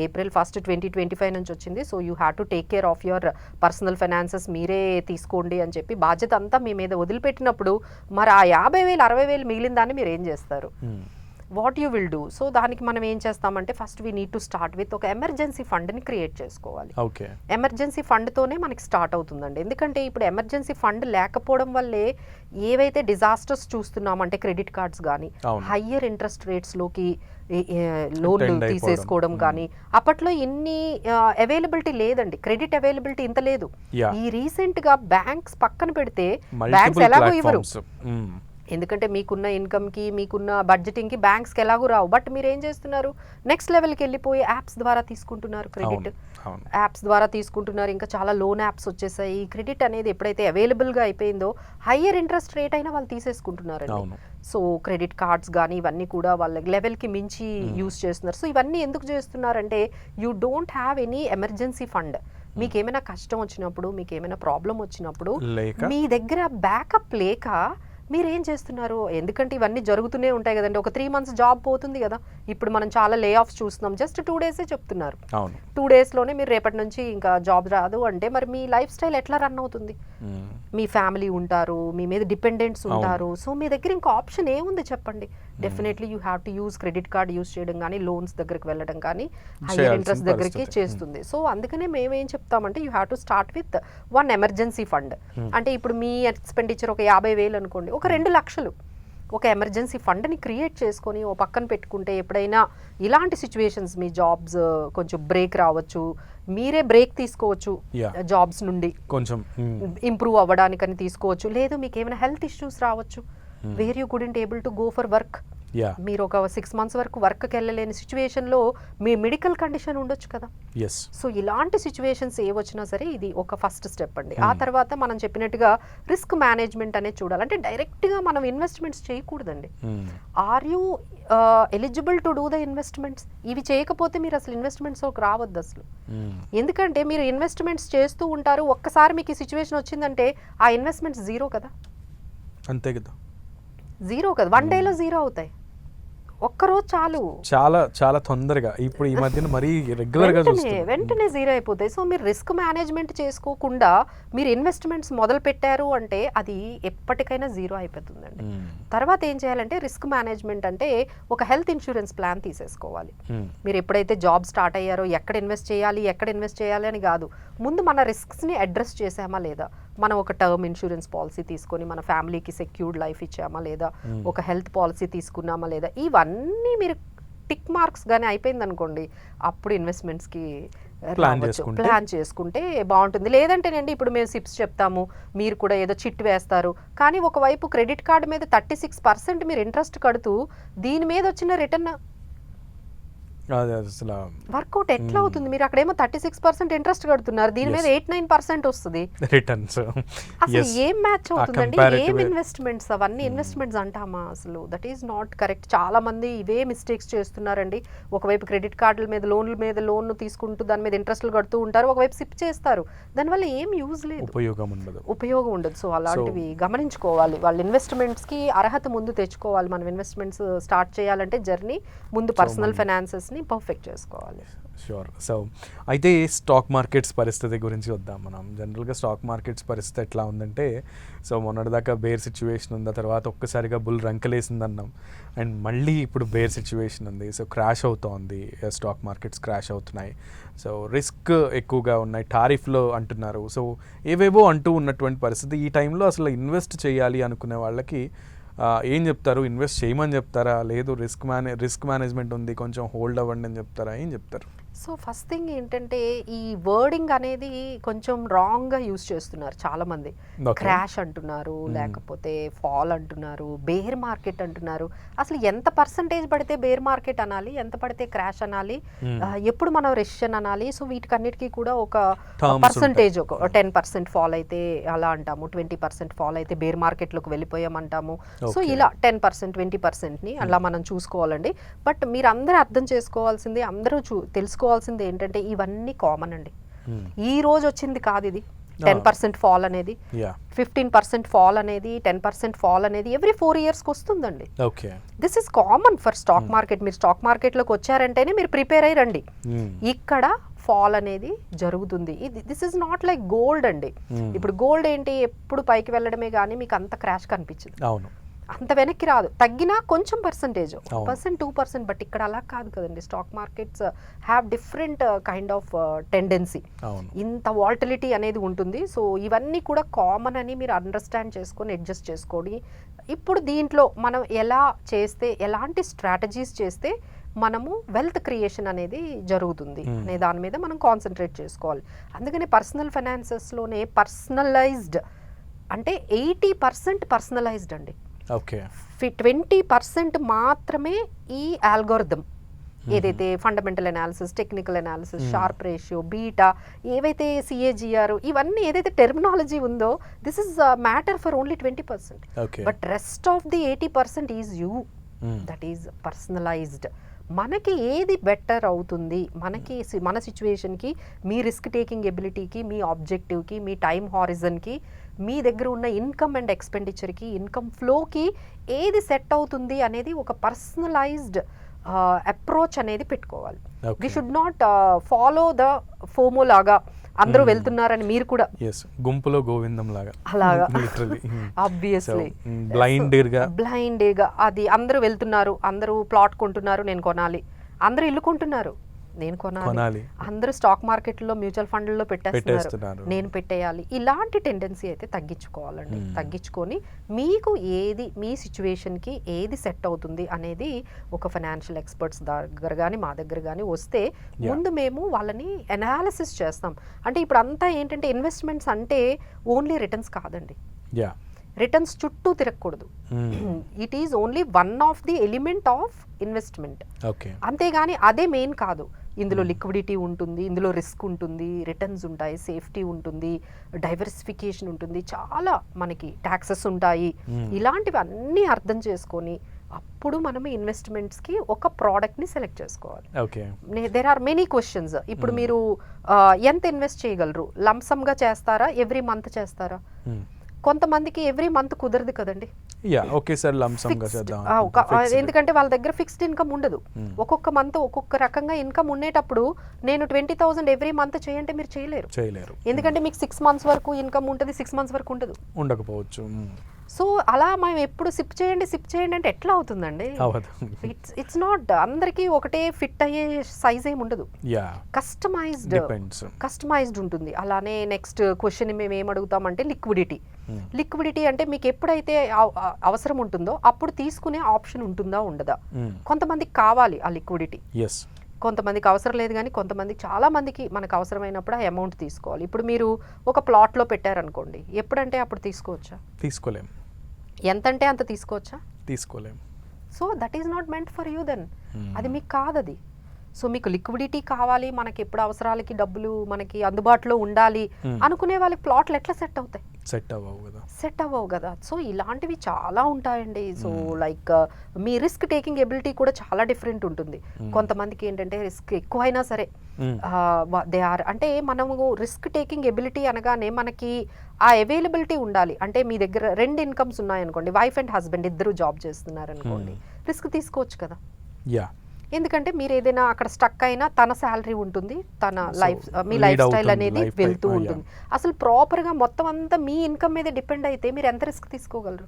ఏప్రిల్ 1, 2025 నుంచి వచ్చింది. So you have to take care of your personal finances, మీరే తీసుకోండి అని చెప్పి బాధ్యత అంతా మీ మీద వదిలిపెట్టినప్పుడు మరి ఆ 50,000, 60,000 మిగిలిన దాన్ని మీరు ఏం చేస్తారు? What you will do? So దానికి మనం ఏం చేస్తామంటే first we need to start with ఒక ఎమర్జెన్సీ ఫండ్ని క్రియేట్ చేసుకోవాలి. ఎమర్జెన్సీ ఫండ్తోనే మనకి స్టార్ట్ అవుతుందండి. ఎందుకంటే ఇప్పుడు ఎమర్జెన్సీ ఫండ్ లేకపోవడం వల్లే ఏవైతే డిజాస్టర్స్ చూస్తున్నామంటే క్రెడిట్ కార్డ్స్ కానీ హయ్యర్ ఇంట్రెస్ట్ రేట్స్లోకి లోన్లు తీసేసుకోవడం కానీ, అప్పట్లో ఇన్ని అవైలబిలిటీ లేదండి, క్రెడిట్ అవైలబిలిటీ ఇంత లేదు. ఈ రీసెంట్గా బ్యాంక్స్ పక్కన పెడితే బ్యాంక్స్ ఎలాగో ఇవ్వరు, ఎందుకంటే మీకున్న ఇన్కమ్కి, మీకున్న బడ్జెటింగ్కి బ్యాంక్స్కి ఎలాగూ రావు. బట్ మీరు ఏం చేస్తున్నారు, నెక్స్ట్ లెవెల్కి వెళ్ళిపోయి యాప్స్ ద్వారా తీసుకుంటున్నారు, క్రెడిట్ యాప్స్ ద్వారా తీసుకుంటున్నారు. ఇంకా చాలా లోన్ యాప్స్ వచ్చేసాయి. ఈ క్రెడిట్ అనేది ఎప్పుడైతే అవైలబుల్గా అయిపోయిందో హయ్యర్ ఇంట్రెస్ట్ రేట్ అయినా వాళ్ళు తీసేసుకుంటున్నారండి. సో క్రెడిట్ కార్డ్స్ కానీ ఇవన్నీ కూడా వాళ్ళ లెవెల్కి మించి యూస్ చేస్తున్నారు. సో ఇవన్నీ ఎందుకు చేస్తున్నారంటే you don't have any emergency fund. మీకు ఏమైనా కష్టం వచ్చినప్పుడు, మీకు ఏమైనా ప్రాబ్లం వచ్చినప్పుడు మీ దగ్గర బ్యాకప్ లేక మీరేం చేస్తున్నారు? ఎందుకంటే ఇవన్నీ జరుగుతూనే ఉంటాయి కదండి. ఒక 3 months జాబ్ పోతుంది కదా. ఇప్పుడు మనం చాలా లే ఆఫ్స్ చూస్తున్నాం. జస్ట్ 2 days చెప్తున్నారు. 2 daysలోనే మీరు రేపటి నుంచి ఇంకా జాబ్ రాదు అంటే మరి మీ లైఫ్ స్టైల్ ఎట్లా రన్ అవుతుంది? మీ ఫ్యామిలీ ఉంటారు, మీ మీద డిపెండెంట్స్ ఉంటారు. సో మీ దగ్గర ఇంకా ఆప్షన్ ఏముంది చెప్పండి? Definitely you have to use credit card use చేయడం కానీ, లోన్స్ దగ్గరికి వెళ్ళడం కానీ, హైయర్ ఇంట్రెస్ట్ దగ్గరికి చేస్తుంది. సో అందుకనే మేమేం చెప్తామంటే you have to start with 1 emergency fund. అంటే ఇప్పుడు మీ ఎక్స్పెండిచర్ ఒక 50,000 అనుకోండి, ఒక 2 లక్షలు ఒక ఎమర్జెన్సీ ఫండ్ని క్రియేట్ చేసుకొని ఓ పక్కన పెట్టుకుంటే ఎప్పుడైనా ఇలాంటి సిచ్యువేషన్స్, మీ జాబ్స్ కొంచెం బ్రేక్ రావచ్చు, మీరే బ్రేక్ తీసుకోవచ్చు జాబ్స్ నుండి, కొంచెం ఇంప్రూవ్ అవ్వడానికని తీసుకోవచ్చు. లేదు మీకు ఏమైనా హెల్త్ ఇష్యూస్ రావచ్చు, where you couldn't able to go for work, మీరు ఒక 6 months వరకు వర్క్కి వెళ్ళలేని సిచ్యువేషన్లో మీ మెడికల్ కండిషన్ ఉండొచ్చు కదా. సో ఇలాంటి సిచ్యువేషన్స్ ఏ వచ్చినా సరే ఇది ఒక ఫస్ట్ స్టెప్ అండి. ఆ తర్వాత మనం చెప్పినట్టుగా రిస్క్ మేనేజ్మెంట్ అనేది చూడాలి. అంటే డైరెక్ట్గా మనం ఇన్వెస్ట్మెంట్స్ చేయకూడదండి. Are you eligible to do the investments? ఇవి చేయకపోతే మీరు అసలు ఇన్వెస్ట్మెంట్స్ రావద్దు అసలు. ఎందుకంటే మీరు ఇన్వెస్ట్మెంట్స్ చేస్తూ ఉంటారు, ఒక్కసారి మీకు ఈ సిచ్యువేషన్ వచ్చిందంటే ఆ ఇన్వెస్ట్మెంట్స్ జీరో కదా. అంతే కదా, జీరో కదా, 1 dayలో జీరో అవుతాయి. ఒక్కరోజు చాలు, చాలా చాలా తొందరగా. ఇప్పుడు ఈ మధ్యన మరీ రెగ్యులర్గా వెంటనే జీరో అయిపోతాయి. సో మీరు రిస్క్ మేనేజ్మెంట్ చేసుకోకుండా మీరు ఇన్వెస్ట్మెంట్స్ మొదలు పెట్టారు అంటే అది ఎప్పటికైనా జీరో అయిపోతుందండి. తర్వాత ఏం చేయాలంటే రిస్క్ మేనేజ్మెంట్ అంటే ఒక హెల్త్ ఇన్సూరెన్స్ ప్లాన్ తీసేసుకోవాలి. మీరు ఎప్పుడైతే జాబ్ స్టార్ట్ అయ్యారో ఎక్కడ ఇన్వెస్ట్ చేయాలి అని కాదు, ముందు మన రిస్క్స్ని అడ్రస్ చేసామా లేదా, మనం ఒక టర్మ్ ఇన్సూరెన్స్ పాలసీ తీసుకొని మన ఫ్యామిలీకి సెక్యూర్డ్ లైఫ్ ఇచ్చామా లేదా, ఒక హెల్త్ పాలసీ తీసుకున్నామా లేదా, ఇవన్నీ మీరు టిక్ మార్క్స్ గానీ అయిపోయింది అనుకోండి, అప్పుడు ఇన్వెస్ట్మెంట్స్కి ప్లాన్ చేసుకుంటే బాగుంటుంది. లేదంటేనండి ఇప్పుడు మేము సిప్స్ చెప్తాము, మీరు కూడా ఏదో చిట్ వేస్తారు, కానీ ఒకవైపు క్రెడిట్ కార్డు మీద 36% మీరు ఇంట్రెస్ట్ కడుతూ దీని మీద వచ్చిన రిటర్న్ అసలు వర్కౌట్ ఎట్లా అవుతుంది? మీరు అక్కడేమో 36% ఇంట్రెస్ట్ కడుతున్నారు, దీని మీద 8-9% వస్తుంది రిటర్న్స్. అసలు ఏం మ్యాచ్ అవుతుందండి? ఏం ఇన్వెస్ట్మెంట్స్ అవన్నీ ఇన్వెస్ట్మెంట్స్ అంటామా? అసలు దట్ ఈస్ నాట్ కరెక్ట్. చాలా మంది ఇవే మిస్టేక్స్ చేస్తున్నారండి. ఒకవైపు క్రెడిట్ కార్డుల మీద లోన్ తీసుకుంటూ దాని మీద ఇంట్రెస్ట్లు కడుతూ ఉంటారు, ఒకవైపు సిప్ చేస్తారు, దానివల్ల ఏం యూజ్ లేదు, ఉపయోగం ఉండదు. సో అలాంటివి గమనించుకోవాలి. వాళ్ళ ఇన్వెస్ట్మెంట్స్ కి అర్హత ముందు తెచ్చుకోవాలి. మనం ఇన్వెస్ట్మెంట్స్ స్టార్ట్ చేయాలంటే జర్నీ ముందు పర్సనల్ ఫైనాన్సెస్ పర్ఫెక్ట్ చేసుకోవాలి. షూర్. సో అయితే స్టాక్ మార్కెట్స్ పరిస్థితి గురించి వద్దాం మనం. జనరల్గా స్టాక్ మార్కెట్స్ పరిస్థితి ఎట్లా ఉందంటే, సో మొన్నటిదాకా బేర్ సిచ్యువేషన్ ఉంది, తర్వాత ఒక్కసారిగా బుల్ రంకలేసింది అన్నాం, అండ్ మళ్ళీ ఇప్పుడు బేర్ సిచ్యువేషన్ ఉంది. సో క్రాష్ అవుతోంది, స్టాక్ మార్కెట్స్ క్రాష్ అవుతున్నాయి. సో రిస్క్ ఎక్కువగా ఉన్నాయి, టారిఫ్లో అంటున్నారు, సో ఏవేవో అంటూ ఉన్నటువంటి పరిస్థితి. ఈ టైంలో అసలు ఇన్వెస్ట్ చేయాలి అనుకునే వాళ్ళకి ఏం చెప్తారు? ఇన్వెస్ట్ చేయమని చెప్తారా, లేదు రిస్క్ మేనేజ్మెంట్ ఉంది కొంచెం హోల్డ్ అవ్వండి అని చెప్తారా, ఏం చెప్తారు? సో ఫస్ట్ థింగ్ ఏంటంటే, ఈ వర్డింగ్ అనేది కొంచెం రాంగ్గా యూజ్ చేస్తున్నారు చాలామంది. క్రాష్ అంటున్నారు, లేకపోతే ఫాల్ అంటున్నారు, బేర్ మార్కెట్ అంటున్నారు. అసలు ఎంత పర్సంటేజ్ పడితే బేర్ మార్కెట్ అనాలి, ఎంత పడితే క్రాష్ అనాలి, ఎప్పుడు మనం రెసిషన్ అనాలి? సో వీటికన్నిటికీ కూడా ఒక పర్సంటేజ్, ఒక 10% ఫాల్ అయితే అలా అంటాము, 20% ఫాల్ అయితే బేర్ మార్కెట్లోకి వెళ్ళిపోయామంటాము. సో ఇలా 10%, 20%ని అలా మనం చూసుకోవాలండి. బట్ మీరు అందరూ అర్థం చేసుకోవాల్సింది, అందరూ తెలుసుకోవాల్సింది ఏంటంటే, ఇవన్నీ కామన్ అండి. ఈ రోజు వచ్చింది కాదు ఇది. 10% ఫాల్ అనేది, 15% ఫాల్ అనేది, 10% ఫాల్ అనేది ఎవ్రీ 4 yearsకి వస్తుందండి. This is common for stock market. మీరు స్టాక్ మార్కెట్లోకి వచ్చారంటేనే మీరు ప్రిపేర్ అయ్యి రండి. ఇక్కడ ఫాల్ అనేది జరుగుతుంది. This is not like gold అండి. ఇప్పుడు గోల్డ్ ఏంటి, ఎప్పుడు పైకి వెళ్ళడమే కానీ మీకు అంత క్రాష్ కనిపించదు, అంత వెనక్కి రాదు, తగ్గినా కొంచెం పర్సంటేజ్, 1%, 2%. బట్ ఇక్కడ అలా కాదు కదండి. Stock markets have different kind of tendency, ఇంత వాల్టిలిటీ అనేది ఉంటుంది. సో ఇవన్నీ కూడా కామన్ అని మీరు అండర్స్టాండ్ చేసుకొని అడ్జస్ట్ చేసుకోండి. ఇప్పుడు దీంట్లో మనం ఎలా చేస్తే, ఎలాంటి స్ట్రాటజీస్ చేస్తే మనము వెల్త్ క్రియేషన్ అనేది జరుగుతుంది అనే దాని మీద మనం కాన్సన్ట్రేట్ చేసుకోవాలి. అందుకని పర్సనల్ ఫైనాన్సెస్లోనే పర్సనలైజ్డ్ అంటే 80% పర్సనలైజ్డ్ అండి. 20% మాత్రమే ఈ ఆల్గోరిథం, ఏదైతే fundamental analysis, technical analysis, Sharpe ratio, beta, ఏవైతే CAGR, ఇవన్నీ ఏదైతే టెర్మినాలజీ ఉందో, this is matter for only 20%. But rest of the 80% is you, that is personalized. మనకి ఏది బెటర్ అవుతుంది, మనకి మన సిచ్యువేషన్కి, మీ రిస్క్ టేకింగ్ ఎబిలిటీకి, మీ ఆబ్జెక్టివ్కి, మీ టైం హారిజన్కి, మీ దగ్గర ఉన్న ఇన్కమ్ అండ్ ఎక్స్పెండిచర్కి, ఇన్కమ్ ఫ్లోకి ఏది సెట్ అవుతుంది అనేది ఒక పర్సనలైజ్డ్ అప్రోచ్ అనేది పెట్టుకోవాలి. We should not follow the FOMO లాగా అందరూ వెళ్తున్నారని మీరు కూడా గుంపులో గోవిందం లాగా అలాగా ఆబ్వియస్లీ బ్లైండ్ గా అది అందరూ వెళ్తున్నారు, అందరూ ప్లాట్ కొంటున్నారు, నేను కొనాలి, అందరూ ఇల్లు కొంటున్నారు, నేను కొనాలి, అందరూ స్టాక్ మార్కెట్లో మ్యూచువల్ ఫండ్లలో పెట్టేస్తున్నారు, నేను పెట్టేయాలి. ఇలాంటి టెండెన్సీ అయితే తగ్గించుకోవాలండి. తగ్గించుకొని మీకు ఏది, మీ సిచ్యువేషన్కి ఏది సెట్ అవుతుంది అనేది ఒక ఫైనాన్షియల్ ఎక్స్పర్ట్స్ దగ్గర కానీ మా దగ్గర కానీ వస్తే ముందు మేము వాళ్ళని అనాలిసిస్ చేస్తాం. అంటే ఇప్పుడు అంతా ఏంటంటే, ఇన్వెస్ట్మెంట్స్ అంటే ఓన్లీ రిటర్న్స్ కాదండి. రిటర్న్స్ చుట్టూ తిరగకూడదు. It is only one of the element of investment. అంతేగాని అదే మెయిన్ కాదు. ఇందులో లిక్విడిటీ ఉంటుంది, ఇందులో రిస్క్ ఉంటుంది, రిటర్న్స్ ఉంటాయి, సేఫ్టీ ఉంటుంది, డైవర్సిఫికేషన్ ఉంటుంది, చాలా మనకి ట్యాక్సెస్ ఉంటాయి. ఇలాంటివి అన్నీ అర్థం చేసుకొని అప్పుడు మనం ఇన్వెస్ట్మెంట్స్కి ఒక ప్రోడక్ట్ని సెలెక్ట్ చేసుకోవాలి. There are many questions. ఇప్పుడు మీరు ఎంత ఇన్వెస్ట్ చేయగలరు? లంసమ్గా చేస్తారా, ఎవ్రీ మంత్ చేస్తారా? కొంతమందికి ఎవ్రీ మంత్ కుదరదు కదండి, ఎందుకంటే వాళ్ళ దగ్గర ఫిక్స్డ్ ఇన్కమ్ ఉండదు. ఒక్కొక్క మంత్ ఒక్కొక్క రకంగా ఇన్కమ్ ఉండేటప్పుడు నేను 20,000 ఎవ్రీ మంత్ చేయంటే మీరు చేయలేరు. ఎందుకంటే మీకు 6 months వరకు ఇన్కమ్ ఉంటుంది, 6 months వరకు ఉండకపోవచ్చు. సో అలా మేము ఎప్పుడు సిప్ చేయండి అంటే ఎట్లా అవుతుందండి? అవ్వదు. ఇట్స్ నాట్ అందరికీ ఒకటే ఫిట్ అయ్యే సైజ్ ఏమి ఉండదు. యా, కస్టమైజ్డ్ ఉంటుంది. అలానే నెక్స్ట్ క్వశ్చన్ మేము ఏం అడుగుతామంటే లిక్విడిటీ అంటే మీకు ఎప్పుడైతే అవసరం ఉంటుందో అప్పుడు తీసుకునే ఆప్షన్ ఉంటుందా ఉండదా? కొంతమందికి కావాలి ఆ లిక్విడిటీ, కొంతమందికి అవసరం లేదు, కానీ కొంతమందికి చాలా మందికి మనకు అవసరమైనప్పుడు ఆ అమౌంట్ తీసుకోవాలి. ఇప్పుడు మీరు ఒక ప్లాట్లో పెట్టారనుకోండి, ఎప్పుడంటే అప్పుడు తీసుకోవచ్చా? తీసుకోలేం. ఎంతంటే అంత తీసుకోవచ్చా? తీసుకోలేం. So that is not meant for you then. అది మీకు కాదది. సో మీకు లిక్విడిటీ కావాలి, మనకి ఎప్పుడు అవసరాలకి డబ్బులు మనకి అందుబాటులో ఉండాలి అనుకునే వాళ్ళకి ప్లాట్లు ఎట్లా సెట్ అవుతాయి? సెట్ అవ్వవు కదా. సో ఇలాంటివి చాలా ఉంటాయండి. సో లైక్ మీ రిస్క్ టేకింగ్ ఎబిలిటీ కూడా చాలా డిఫరెంట్ ఉంటుంది. కొంతమందికి ఏంటంటే రిస్క్ ఎక్కువైనా సరే దే ఆర్ అంటే మనము రిస్క్ టేకింగ్ ఎబిలిటీ అనగానే మనకి ఆ అవైలబిలిటీ ఉండాలి. అంటే మీ దగ్గర 2 ఇన్కమ్స్ ఉన్నాయనుకోండి, వైఫ్ అండ్ హస్బెండ్ ఇద్దరు జాబ్ చేస్తున్నారు అనుకోండి, రిస్క్ తీసుకోవచ్చు కదా. ఎందుకంటే మీరు ఏదైనా అక్కడ స్టక్ అయినా తన శాలరీ ఉంటుంది, తన మీ లైఫ్ స్టైల్ అనేది వెళ్తూ ఉంటుంది. అసలు ప్రాపర్గా మొత్తం అంతా మీ ఇన్కమ్ మీద డిపెండ్ అయితే మీరు ఎంత రిస్క్ తీసుకోగలరు?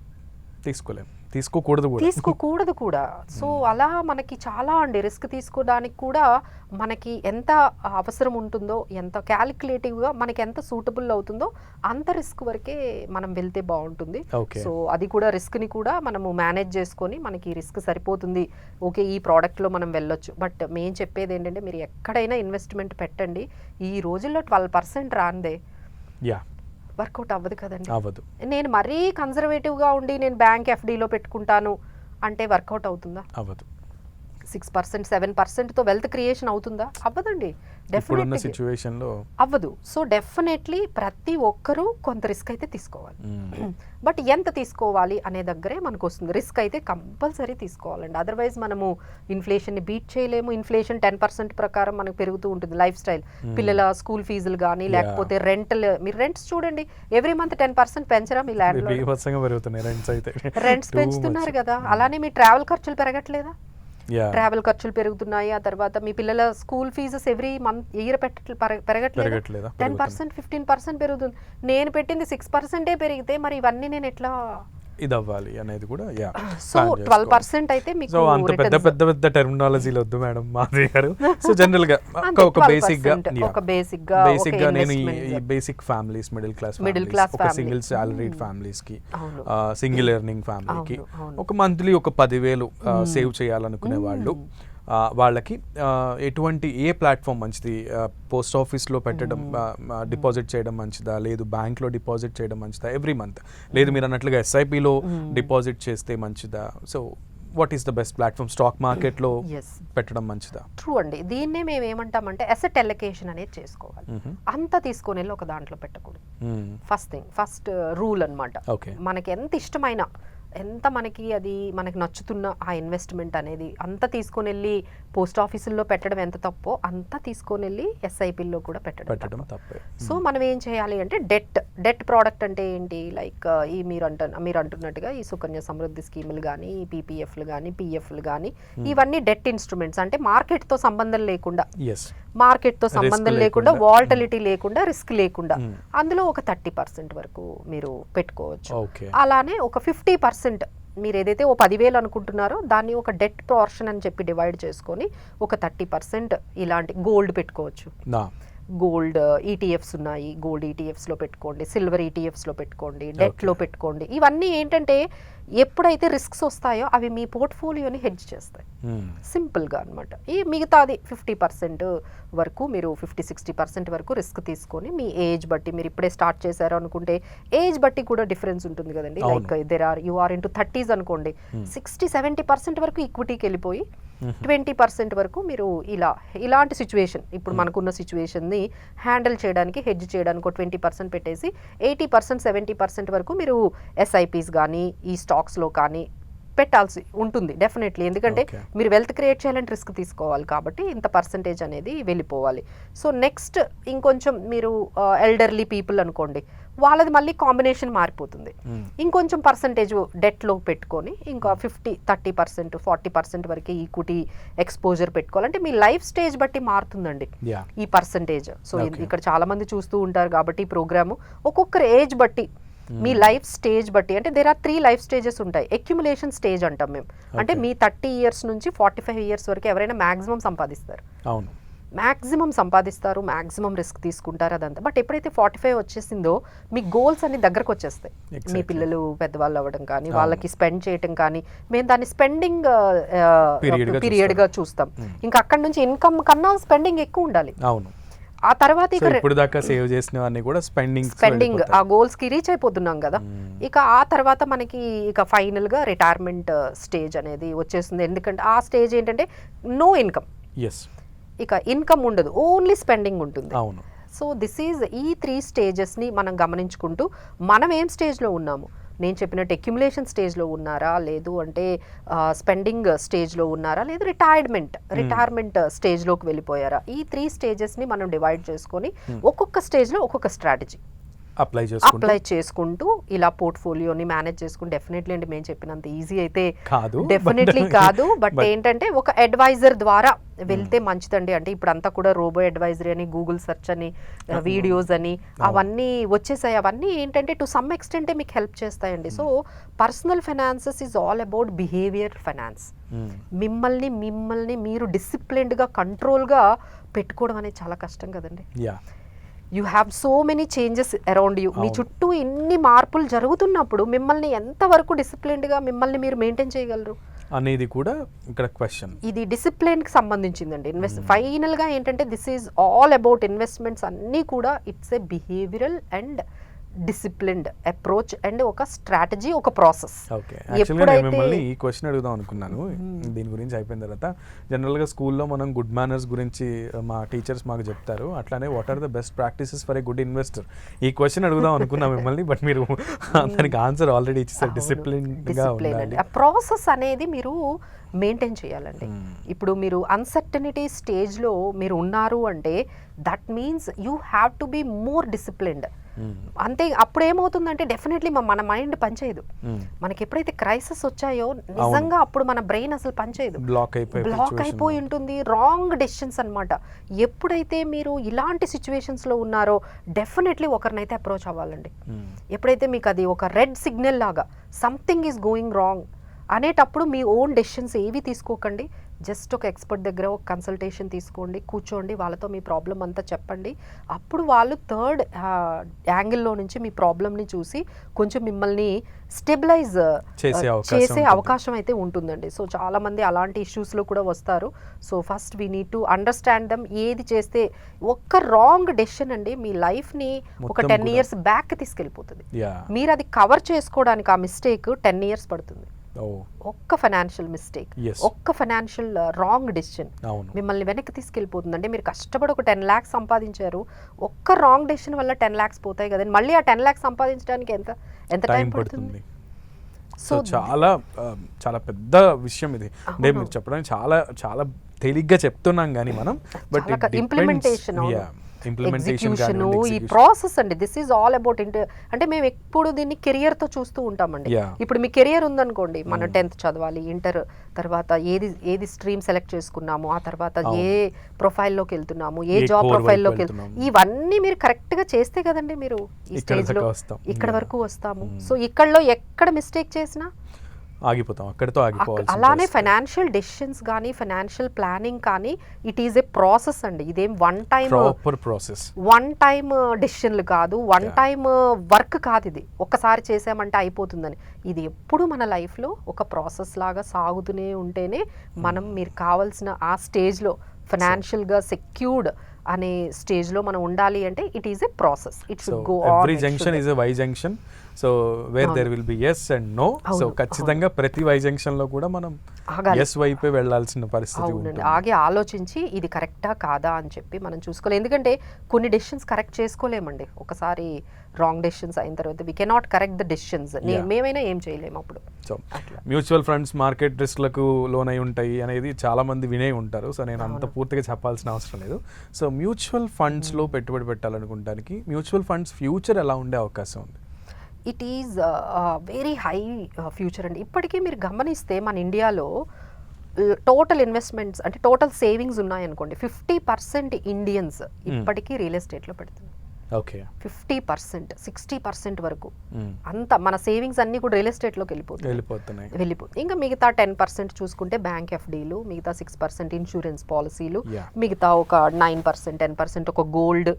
తీసుకోకూడదు కూడా. సో అలా మనకి చాలా అండి రిస్క్ తీసుకోవడానికి కూడా మనకి ఎంత అవసరం ఉంటుందో, ఎంత క్యాలిక్యులేటివ్గా మనకి ఎంత సూటబుల్ అవుతుందో అంత రిస్క్ వరకే మనం వెళ్తే బాగుంటుంది. సో అది కూడా రిస్క్ని కూడా మనము మేనేజ్ చేసుకొని మనకి రిస్క్ సరిపోతుంది, ఓకే ఈ ప్రోడక్ట్లో మనం వెళ్ళొచ్చు. బట్ మేము చెప్పేది ఏంటంటే మీరు ఎక్కడైనా ఇన్వెస్ట్మెంట్ పెట్టండి, ఈ రోజుల్లో 12% రాందే వర్కౌట్ అవ్వదు కదండి. నేను మరీ కన్జర్వేటివ్గా ఉండి నేను బ్యాంక్ ఎఫ్డీలో పెట్టుకుంటాను అంటే వర్కౌట్ అవుతుందా? అవ్వదు. 6%, 7%తో వెల్త్ క్రియేషన్ అవుతుందా? అవ్వదండి. డెఫినెట్లీ అవ్వదు. సో డెఫినెట్లీ ప్రతి ఒక్కరూ కొంత రిస్క్ అయితే తీసుకోవాలి. బట్ ఎంత తీసుకోవాలి అనే దగ్గరే మనకు వస్తుంది. రిస్క్ అయితే కంపల్సరీ తీసుకోవాలండి. అదర్వైజ్ మనము ఇన్ఫ్లేషన్ని బీట్ చేయలేము. ఇన్ఫ్లేషన్ 10% ప్రకారం మనకు పెరుగుతూ ఉంటుంది. లైఫ్ స్టైల్, పిల్లల స్కూల్ ఫీజులు కానీ లేకపోతే మీరు రెంట్స్ చూడండి, ఎవ్రీ మంత్ 10% పెంచరా మీ ల్యాండ్ రెంట్స్ పెంచుతున్నారు కదా. అలానే మీ ట్రావెల్ ఖర్చులు పెరగట్లేదా? ట్రావెల్ ఖర్చులు పెరుగుతున్నాయి. ఆ తర్వాత మీ పిల్లల స్కూల్ ఫీజెస్ ఎవ్రీ ఇయర్ పెరగట్లేదు. 10%, 15% పెరుగుతుంది. నేను పెట్టింది 6% పెరిగితే మరి ఇవన్నీ నేను ఎట్లా ఇది అవ్వాలి అనేది కూడా. సో 12% అయితే మీకు అంత పెద్ద టెర్మినాలజీలు వద్దు మేడం మాధవి గారు. సో జనరల్ గా ఒక బేసిక్ గా నేను ఈ బేసిక్ ఫ్యామిలీస్, మిడిల్ క్లాస్ ఒక సింగిల్ సాలరీడ్ ఫ్యామిలీస్ కి, సింగిల్ ఎర్నింగ్ ఫ్యామిలీకి ఒక మంత్లీ ఒక 10,000 సేవ్ చేయాలనుకునే వాళ్ళు, వాళ్ళకి ఏ ప్లాట్ఫామ్ మంచిది? పోస్ట్ ఆఫీస్లో పెట్టడం, డిపాజిట్ చేయడం మంచిదా, లేదు బ్యాంక్లో డిపాజిట్ చేయడం మంచిదా ఎవ్రీ మంత్, లేదు మీరు అన్నట్లుగా ఎస్ఐపిలో డిపాజిట్ చేస్తే మంచిదా? So what is the best platform? Stock మార్కెట్లో పెట్టడం మంచిదా? ట్రూ అండి. దీన్నే మేము ఏమంటామంటే అసెట్ అలొకేషన్ అనేది చేసుకోవాలి. అంతా తీసుకొని వెళ్ళి ఒక దాంట్లో పెట్టకూడదు. ఫస్ట్ రూల్ అన్నమాట. మనకి ఎంత ఇష్టమైన, ఎంత మనకి నచ్చుతున్న ఆ ఇన్వెస్ట్మెంట్ అనేది అంత తీసుకొని వెళ్ళి పోస్ట్ ఆఫీసుల్లో పెట్టడం ఎంత తప్పో అంత తీసుకొని వెళ్ళి ఎస్ఐపిల్లో కూడా పెట్టడం తప్పే. సో మనం ఏం చేయాలి అంటే డెట్ ప్రోడక్ట్ అంటే ఏంటి? లైక్ ఈ మీరు అంటున్నట్టుగా ఈ సుకన్య సమృద్ధి స్కీములు కానీ, ఈ పీపీఎఫ్లు కానీ, పిఎఫ్లు కానీ, ఇవన్నీ డెట్ ఇన్స్ట్రుమెంట్స్. అంటే మార్కెట్తో సంబంధం లేకుండా, వాలటిలిటీ లేకుండా, రిస్క్ లేకుండా అందులో ఒక 30% వరకు మీరు పెట్టుకోవచ్చు. అలానే ఒక 50% మీరు ఏదైతే 10,000 అనుకుంటున్నారో దాన్ని ఒక డెట్ పోర్షన్ అని చెప్పి డివైడ్ చేసుకొని ఒక 30% ఇలాంటి గోల్డ్ పెట్టుకోవచ్చు. గోల్డ్ ఈటీఎఫ్స్ ఉన్నాయి, గోల్డ్ ఈటీఎఫ్స్లో పెట్టుకోండి, సిల్వర్ ఈటీఎఫ్స్లో పెట్టుకోండి, డెట్లో పెట్టుకోండి. ఇవన్నీ ఏంటంటే ఎప్పుడైతే రిస్క్స్ వస్తాయో అవి మీ పోర్ట్ఫోలియోని హెడ్జ్ చేస్తాయి సింపుల్గా అనమాట. ఈ మిగతాది 50% వరకు మీరు 50-60% వరకు రిస్క్ తీసుకొని మీ ఏజ్ బట్టి, మీరు ఇప్పుడే స్టార్ట్ చేశారు అనుకుంటే ఏజ్ బట్టి కూడా డిఫరెన్స్ ఉంటుంది కదండి. Like you are into 30s అనుకోండి, 60-70% వరకు ఈక్విటీకి వెళ్ళిపోయి 20% వరకు మీరు ఇలాంటి సిచ్యువేషన్, ఇప్పుడు మనకున్న సిచ్యువేషన్ని హ్యాండిల్ చేయడానికి, హెడ్జ్ చేయడానికి 20% పెట్టేసి 80-70% వరకు మీరు ఎస్ఐపీస్ కానీ ఈ స్టాక్స్లో కానీ పెట్టాల్సి ఉంటుంది డెఫినెట్లీ. ఎందుకంటే మీరు వెల్త్ క్రియేట్ చేయాలంటే రిస్క్ తీసుకోవాలి కాబట్టి ఇంత పర్సంటేజ్ అనేది వెళ్ళిపోవాలి. సో నెక్స్ట్ ఇంకొంచెం మీరు ఎల్డర్లీ పీపుల్ అనుకోండి, వాళ్ళది మళ్ళీ కాంబినేషన్ మారిపోతుంది. ఇంకొంచెం పర్సంటేజ్ డెట్లో పెట్టుకొని ఇంకా 30% 40% వరకు ఈక్విటీ ఎక్స్పోజర్ పెట్టుకోవాలంటే మీ లైఫ్ స్టేజ్ బట్టి మారుతుందండి ఈ పర్సంటేజ్. సో ఇక్కడ చాలా మంది చూస్తూ ఉంటారు కాబట్టి ఈ ప్రోగ్రాము ఒక్కొక్కరు ఏజ్ బట్టి మీ లైఫ్ స్టేజ్ బట్టి, అంటే దేర్ ఆర్ 3 లైఫ్ స్టేజెస్ ఉంటాయి. అక్యుములేషన్ స్టేజ్ అంటాం మేము. అంటే మీ 30 years నుంచి 45 years వరకు ఎవరైనా మ్యాక్సిమం సంపాదిస్తారు. అవును, మ్యాక్సిమం సంపాదిస్తారు, మ్యాక్సిమం రిస్క్ తీసుకుంటారు, అదంతా. బట్ ఎప్పుడైతే 45 వచ్చేసిందో మీ గోల్స్ అన్ని దగ్గరకు వచ్చేస్తాయి. మీ పిల్లలు పెద్దవాళ్ళు అవ్వడం కానీ, వాళ్ళకి స్పెండ్ చేయటం కానీ, మేము దాన్ని స్పెండింగ్ పీరియడ్గా చూస్తాం. ఇంకా అక్కడ నుంచి ఇన్కమ్ కన్నా స్పెండింగ్ ఎక్కువ ఉండాలి. అవును. ఆ తర్వాత ఇక ఇప్పుడు దాకా సేవ్ చేసినవన్నీ కూడా స్పెండింగ్ ఆ గోల్స్ కి రీచ్ అయిపోతున్నాం కదా. ఇక ఆ తర్వాత మనకి ఇక ఫైనల్ గా రిటైర్మెంట్ స్టేజ్ అనేది వచ్చేస్తుంది. ఎందుకంటే ఆ స్టేజ్ ఏంటంటే నో ఇన్కమ్, ఇక ఇన్కమ్ ఉండదు, ఓన్లీ స్పెండింగ్ ఉంటుంది. అవును. సో దిస్ ఈజ్ ఈ 3 స్టేజెస్ని మనం గమనించుకుంటూ మనం ఏం స్టేజ్లో ఉన్నాము, నేను చెప్పినట్టు అక్యుములేషన్ స్టేజ్లో ఉన్నారా, లేదు అంటే స్పెండింగ్ స్టేజ్లో ఉన్నారా, లేదు రిటైర్మెంట్ స్టేజ్లోకి వెళ్ళిపోయారా, ఈ 3 స్టేజెస్ని మనం డివైడ్ చేసుకొని ఒక్కొక్క స్టేజ్లో ఒక్కొక్క స్ట్రాటజీ అప్లై చేసుకుంటూ ఇలా పోర్ట్ఫోలియోని మేనేజ్ చేసుకుంటూ, డెఫినెట్లీ అండి మేము చెప్పినంత ఈజీ అయితే డెఫినెట్లీ కాదు. బట్ ఏంటంటే ఒక అడ్వైజర్ ద్వారా వెళ్తే మంచిదండి. అంటే ఇప్పుడు అంతా కూడా రోబో అడ్వైజరీ అని, గూగుల్ సెర్చ్ అని, వీడియోస్ అని అవన్నీ వచ్చేసాయి. అవన్నీ ఏంటంటే టు సమ్ ఎక్స్టెంటే మీకు హెల్ప్ చేస్తాయండి. So personal finances is all about behaviour finance. మిమ్మల్ని మీరు డిసిప్లిన్డ్గా కంట్రోల్గా పెట్టుకోవడం అనేది చాలా కష్టం కదండి. You have so many changes around you. మీ చుట్టూ ఇన్ని మార్పులు జరుగుతున్నప్పుడు మిమ్మల్ని ఎంతవరకు డిసిప్లిన్డ్గా మిమ్మల్ని మీరు మెయింటైన్ చేయగలరు అనేది కూడా ఇక్కడ క్వశ్చన్. ఇది డిసిప్లిన్కి సంబంధించిందండి. ఫైనల్గా ఏంటంటే this is all about investments అన్నీ కూడా it's a behavioural and disciplined approach and ఒక స్ట్రాటజీ, ఒక ప్రాసెస్. మిమ్మల్ని ఈ క్వశ్చన్ అడుగుదాం అనుకున్నాను దీని గురించి అయిపోయిన తర్వాత. జనరల్గా స్కూల్లో మనం గుడ్ మేనర్స్ గురించి మా టీచర్స్ మాకు చెప్తారు, అట్లానే what are the best practices for a good investor. ఈ క్వశ్చన్ అడుగుదాం అనుకున్నాం మిమ్మల్ని, బట్ మీరు దానికి ఆన్సర్ ఆల్రెడీ ఇచ్చేసారు. డిసిప్లిన్గా ఉండాలి. ఆ ప్రాసెస్ అనేది మీరు మెయింటైన్ చేయాలండి. ఇప్పుడు మీరు అన్సర్టనిటీ స్టేజ్లో మీరు ఉన్నారు అంటే that means you have to be more disciplined. అంతే. అప్పుడు ఏమవుతుందంటే డెఫినెట్లీ మన మైండ్ పనిచేయదు. మనకి ఎప్పుడైతే క్రైసిస్ వచ్చాయో నిజంగా అప్పుడు మన బ్రెయిన్ అసలు పనిచేయదు, బ్లాక్ అయిపోయి ఉంటుంది. రాంగ్ డెసిషన్స్ అన్నమాట. ఎప్పుడైతే మీరు ఇలాంటి సిచ్యువేషన్స్లో ఉన్నారో డెఫినెట్లీ ఒకరినైతే అప్రోచ్ అవ్వాలండి. ఎప్పుడైతే మీకు అది ఒక రెడ్ సిగ్నల్ లాగా సంథింగ్ ఈజ్ గోయింగ్ రాంగ్ అనేటప్పుడు మీ ఓన్ డెసిషన్స్ ఏవి తీసుకోకండి. జస్ట్ ఒక ఎక్స్పర్ట్ దగ్గర ఒక కన్సల్టేషన్ తీసుకోండి, కూర్చోండి, వాళ్ళతో మీ ప్రాబ్లం అంతా చెప్పండి. అప్పుడు వాళ్ళు థర్డ్ యాంగిల్లో నుంచి మీ ప్రాబ్లమ్ని చూసి కొంచెం మిమ్మల్ని స్టెబిలైజ్ చేసే అవకాశం అయితే ఉంటుందండి. సో చాలామంది అలాంటి ఇష్యూస్లో కూడా వస్తారు. So first we need to understand them. ఏది చేస్తే ఒక్క రాంగ్ డెసిషన్ అండి మీ లైఫ్ని ఒక 10 years బ్యాక్ తీసుకెళ్ళిపోతుంది. మీరు అది కవర్ చేసుకోవడానికి ఆ మిస్టేక్ 10 years పడుతుంది. ఒక్క ఫైనాన్షియల్ మిస్టేక్, ఒక్క ఫైనాన్షియల్ రాంగ్ డెసిషన్ మిమ్మల్ని వెనక్కి తీసుకెళ్ళిపోతుంది. అంటే మీరు కష్టపడి ఒక 10 lakhs సంపాదించారు, ఒక్క రాంగ్ డెసిషన్ వల్ల 10 lakhs పోతాయి కదండి. మళ్ళీ ఆ 10 lakhs సంపాదించడానికి ఎంత టైం పడుతుంది? సో చాలా చాలా పెద్ద విషయం ఇది. అంటే మీరు చెప్పడానికి చాలా చాలా తేలిగ్గా చెప్తున్నాం కానీ మనం, బట్ ఇంప్లిమెంటేషన్, ఎగ్జిక్యూషన్, ఈ ప్రాసెస్ అండి. దిస్ ఈజ్ ఆల్ అబౌట్ అంటే మేము ఎప్పుడు దీన్ని కెరియర్తో చూస్తూ ఉంటామండి. ఇప్పుడు మీ కెరియర్ ఉందనుకోండి, మనం 10th చదవాలి, ఇంటర్ తర్వాత ఏది స్ట్రీమ్ సెలెక్ట్ చేసుకున్నాము, ఆ తర్వాత ఏ ప్రొఫైల్లోకి వెళ్తున్నాము, ఏ జాబ్ ప్రొఫైల్లోకి వెళ్తున్నాము, ఇవన్నీ మీరు కరెక్ట్గా చేస్తే కదండి మీరు ఈ స్టేజ్లో ఇక్కడ వరకు వస్తాము. సో ఇక్కడలో ఎక్కడ మిస్టేక్ చేసినా ఆగిపోతాం, అక్కడితో ఆగిపోవాలి. అలానే ఫైనాన్షియల్ డెసిషన్స్ కానీ, ఫైనాన్షియల్ ప్లానింగ్ కానీ ఇట్ ఈజ్ ఏ ప్రాసెస్ అండి. ఇదేం వన్ టైమ్ డెసిషన్లు కాదు, వన్ టైమ్ వర్క్ కాదు. ఇది ఒక్కసారి చేసామంటే అయిపోతుందని. ఇది ఎప్పుడు మన లైఫ్లో ఒక ప్రాసెస్ లాగా సాగుతూనే ఉంటేనే మనం మీరు కావాల్సిన ఆ స్టేజ్లో ఫైనాన్షియల్గా సెక్యూర్డ్ అనే స్టేజ్లో మనం ఉండాలి. అంటే it is a process. It should go on. Every junction is a Y junction. So where there will be yes and no. సో ఖచ్చితంగా ప్రతి వై జంక్షన్ లో కూడా మనం ఎస్ వైపే వెళ్లాల్సిన పరిస్థితి ఉంటుంది. ఆగి ఆలోచించి ఇది కరెక్టా కాదా అని చెప్పి మనం చూసుకోవాలి. ఎందుకంటే కొన్ని డెసిషన్స్ కరెక్ట్ చేసుకోలేమండి. ఒకసారి రాంగ్ డెసిషన్స్ అయిన తర్వాత we cannot correct the decisions. మేమైనా ఏం చేయలేము అప్పుడు. సో మ్యూచువల్ ఫండ్స్ మార్కెట్ రిస్క్లకు లోనై ఉంటాయి అనేది చాలా మంది వినే ఉంటారు. సో నేను అంత పూర్తిగా చెప్పాల్సిన అవసరం లేదు. సో మ్యూచువల్ ఫండ్స్ లో పెట్టుబడి పెట్టాలనుకుంటానికి మ్యూచువల్ ఫండ్స్ ఫ్యూచర్ ఎలా ఉండే అవకాశం ఉంది? It is very high future అండి. ఇప్పటికీ మీరు గమనిస్తే మన ఇండియాలో టోటల్ ఇన్వెస్ట్మెంట్స్ అంటే టోటల్ సేవింగ్స్ ఉన్నాయనుకోండి, 50% ఇండియన్స్ ఇప్పటికీ రియల్ ఎస్టేట్లో పెడుతున్నారు. ఓకే. 50%, 60% వరకు అంత మన సేవింగ్స్ అన్నీ కూడా రియల్ ఎస్టేట్లోకి వెళ్ళిపోతున్నాయి. ఇంకా మిగతా 10% చూసుకుంటే బ్యాంక్ ఎఫ్డీలు, మిగతా 6% ఇన్సూరెన్స్ పాలసీలు, మిగతా ఒక 9%, 10% ఒక గోల్డ్.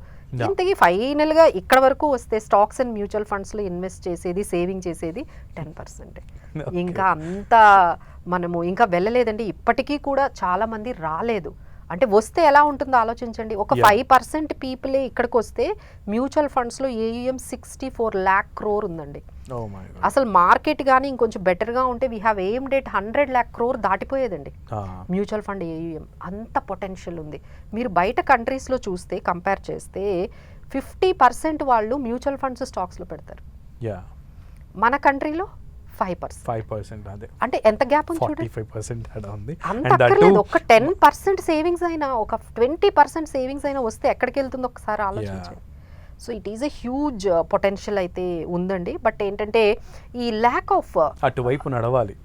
ఇంతకీ ఫైనల్గా ఇక్కడ వరకు వస్తే స్టాక్స్ అండ్ మ్యూచువల్ ఫండ్స్లో ఇన్వెస్ట్ చేసేది, సేవింగ్ చేసేది 10%. ఇంకా అంతా మనము ఇంకా వెళ్ళలేదండి. ఇప్పటికీ కూడా చాలా మంది రాలేదు. అంటే వస్తే ఎలా ఉంటుందో ఆలోచించండి. ఒక 5% పీపులే ఇక్కడికి వస్తే మ్యూచువల్ ఫండ్స్లో AUM 64 lakh crore ఉందండి. అసలు మార్కెట్ కానీ ఇంకొంచెం బెటర్గా ఉంటే we have aimed at 100 lakh crore దాటిపోయేదండి మ్యూచువల్ ఫండ్ AUM. అంత పొటెన్షియల్ ఉంది. మీరు బయట కంట్రీస్లో చూస్తే కంపేర్ చేస్తే 50% వాళ్ళు మ్యూచువల్ ఫండ్స్ స్టాక్స్లో పెడతారు. మన కంట్రీలో 5%. అదే అంటే ఎంత గ్యాప్ ఉంది చూడండి. 45% ఉంది. అంత అక్కర్లేదు. ఒక 10% సేవింగ్స్ అయినా, ఒక 20% సేవింగ్స్ అయినా వస్తే ఎక్కడికి వెళ్తుందో ఒకసారి ఆలోచించండి. So it is a huge potential అయితే ఉందండి. బట్ ఏంటంటే ఈ ల్యాక్ ఆఫ్ అటువైపు నడవాలి,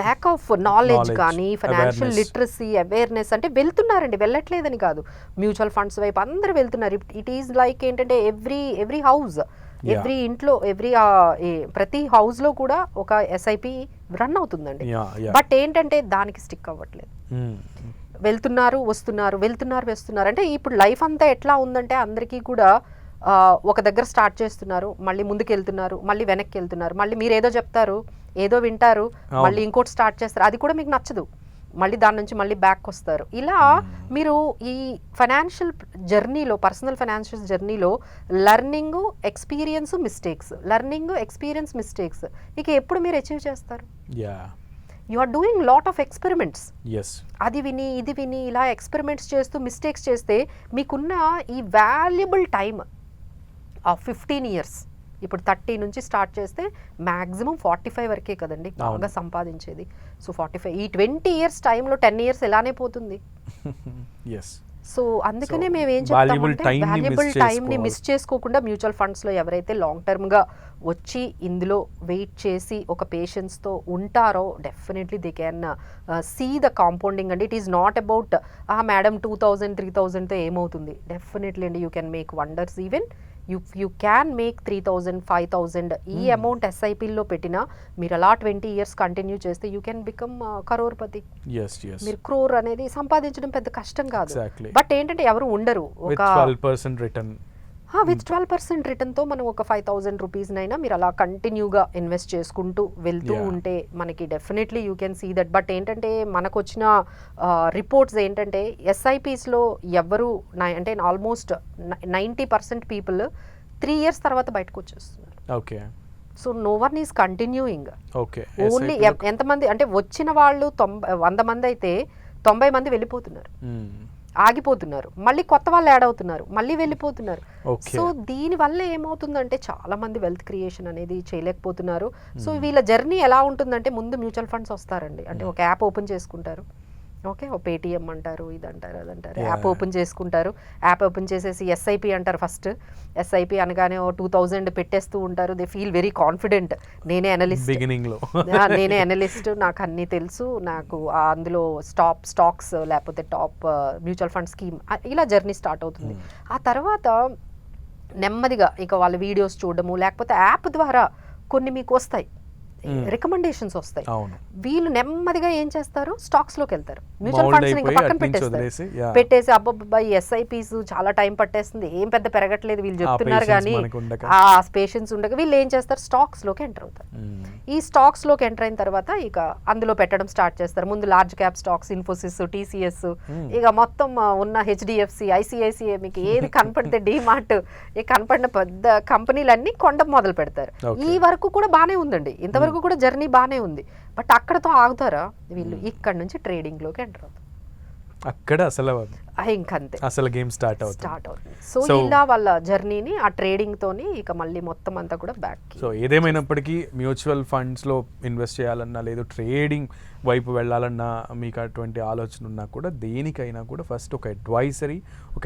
ల్యాక్ ఆఫ్ నాలెడ్జ్ కానీ, ఫైనాన్షియల్ లిటరసీ, అవేర్నెస్ అంటే వెళ్తున్నారండి, వెళ్ళట్లేదని కాదు. మ్యూచువల్ ఫండ్స్ వైపు అందరూ వెళ్తున్నారు. ఇట్ ఈస్ లైక్ ఏంటంటే ఎవ్రీ హౌస్, ఎవ్రీ ఇంట్లో, ప్రతి హౌస్ లో కూడా ఒక SIP రన్ అవుతుందండి. బట్ ఏంటంటే దానికి స్టిక్ అవ్వట్లేదు. వెళ్తున్నారు వస్తున్నారు, వెళ్తున్నారు వస్తున్నారు. అంటే ఇప్పుడు లైఫ్ అంతా ఎట్లా ఉందంటే అందరికీ కూడా ఒక దగ్గర స్టార్ట్ చేస్తున్నారు, మళ్ళీ ముందుకు వెళ్తున్నారు, మళ్ళీ వెనక్కి వెళ్తున్నారు, మళ్ళీ మీరు ఏదో చెప్తారు, ఏదో వింటారు, మళ్ళీ ఇంకోటి స్టార్ట్ చేస్తారు, అది కూడా మీకు నచ్చదు, మళ్ళీ దాని నుంచి మళ్ళీ బ్యాక్ వస్తారు. ఇలా మీరు ఈ ఫైనాన్షియల్ జర్నీలో, పర్సనల్ ఫైనాన్షియల్ జర్నీలో learning, experience, mistakes, learning, experience, mistakes, ఇక ఎప్పుడు మీరు అచీవ్ చేస్తారు? You are doing lot of experiments. అది విని ఇది విని ఇలా ఎక్స్పెరిమెంట్స్ చేస్తూ మిస్టేక్స్ చేస్తే మీకున్న ఈ వాల్యుబుల్ టైమ్ ఆఫ్ 15 years, ఇప్పుడు 30 నుంచి స్టార్ట్ చేస్తే మ్యాక్సిమం 45 వరకే కదండి బాగా సంపాదించేది. సో 45, ఈ 20 years టైంలో 10 years ఎలానే పోతుంది. సో అందుకనే మేము ఏం చెప్తామంటే వాల్యుబుల్ టైంని మిస్ చేసుకోకుండా మ్యూచువల్ ఫండ్స్లో ఎవరైతే లాంగ్ టర్మ్గా వచ్చి ఇందులో వెయిట్ చేసి ఒక పేషెన్స్తో ఉంటారో definitely they can see the compounding అండి. It is not about madam 2000, 3000తో ఏమవుతుంది. డెఫినెట్లీ అండి you can make wonders. Even you can make 3000, 5000 ఈ అమౌంట్ SIPలో పెట్టినా మీరు అలా 20 years కంటిన్యూ చేస్తే యూ కెన్ బికమ్ కరోర్పతి. మీరు క్రోర్ అనేది సంపాదించడం పెద్ద కష్టం కాదు. బట్ ఏంటంటే ఎవరు ఉండరు. ఒక 12% రిటర్న్, విత్ 12% రిటర్న్తో మనం ఒక 5000 రూపీస్నైనా మీరు అలా కంటిన్యూగా ఇన్వెస్ట్ చేసుకుంటూ వెళ్తూ ఉంటే మనకి definitely you can see that. But ఏంటంటే మనకు వచ్చిన రిపోర్ట్స్ ఏంటంటే SIPస్లో ఎవరు అంటే ఆల్మోస్ట్ 90% పీపుల్ 3 years తర్వాత బయటకు వచ్చేస్తున్నారు. So no one is continuing. Only ఎంతమంది అంటే వచ్చిన వాళ్ళు 100 మంది అయితే 90 మంది వెళ్ళిపోతున్నారు, ఆగిపోతున్నారు, మళ్ళీ కొత్త వాళ్ళు యాడ్ అవుతున్నారు, మళ్ళీ వెళ్ళిపోతున్నారు. సో దీని వల్ల ఏమవుతుందంటే చాలా మంది వెల్త్ క్రియేషన్ అనేది చేయలేకపోతున్నారు. సో వీళ్ళ జర్నీ ఎలా ఉంటుందంటే ముందు మ్యూచువల్ ఫండ్స్ వస్తారండి, అంటే ఒక యాప్ ఓపెన్ చేసుకుంటారు, ఓకే, ఓ పేటిఎం అంటారు, ఇదంటారు, అదంటారు, యాప్ ఓపెన్ చేసుకుంటారు. యాప్ ఓపెన్ చేసేసి SIP అంటారు. ఫస్ట్ SIP అనగానే ఓ 2000 పెట్టేస్తూ ఉంటారు. దే ఫీల్ వెరీ కాన్ఫిడెంట్, నేనే అనలిస్ట్, నాకు అన్నీ తెలుసు, నాకు అందులో స్టాక్స్ లేకపోతే టాప్ మ్యూచువల్ ఫండ్ స్కీమ్, ఇలా జర్నీ స్టార్ట్ అవుతుంది. ఆ తర్వాత నెమ్మదిగా ఇక వాళ్ళ వీడియోస్ చూడడము, లేకపోతే యాప్ ద్వారా కొన్ని మీకు వస్తాయి, రికమెండేషన్స్ వస్తాయి. వీళ్ళు నెమ్మదిగా ఏం చేస్తారు, స్టాక్స్ లోకి వెళ్తారు, మ్యూచువల్ ఫండ్స్ ఇంకా పక్కన పెట్టేసి అబ్బాయి SIPs చాలా టైం పట్టేస్తుంది, ఏం పెద్ద పెరగట్లేదు వీళ్ళు చెప్తున్నారు కానీ ఆ పేషెన్స్ ఉండగా వీళ్ళు ఏం చేస్తారు, స్టాక్స్ లోకి ఎంటర్ అవుతారు. ఈ స్టాక్స్ లోకి ఎంటర్ అయిన తర్వాత ఇక అందులో పెట్టడం స్టార్ట్ చేస్తారు. ముందు large cap stocks, Infosys, TCS, ఇక మొత్తం ఉన్న HDFC, ICICI, మీకు ఏది కనపడితే డీమార్ట్, కనపడిన పెద్ద కంపెనీలన్నీ కొండ మొదలు పెడతారు. ఈ వరకు కూడా బానే ఉందండి, ఇంతవరకు కూడా జర్నీ బానే ఉంది. బట్ అక్కడతో ఆగుతారా వీళ్ళు, ఇక్కడ నుంచి ట్రేడింగ్ లోకి ఎంటర్ అవుతారు. అక్కడ ఇంకంతే అసలు గేమ్ స్టార్ట్ అవుతుంది. సో ఇలా వాళ్ళ జర్నీని ఆ ట్రేడింగ్ తోని ఇక మళ్ళీ మొత్తం అంతా కూడా బ్యాక్. సో ఏదేమైనప్పటికీ మ్యూచువల్ ఫండ్స్ లో ఇన్వెస్ట్ చేయాలన్నా లేదు ట్రేడింగ్ వైపు వెళ్ళాలన్నా మీకు అటువంటి ఆలోచన ఉన్నా కూడా దేనికైనా కూడా ఫస్ట్ ఒక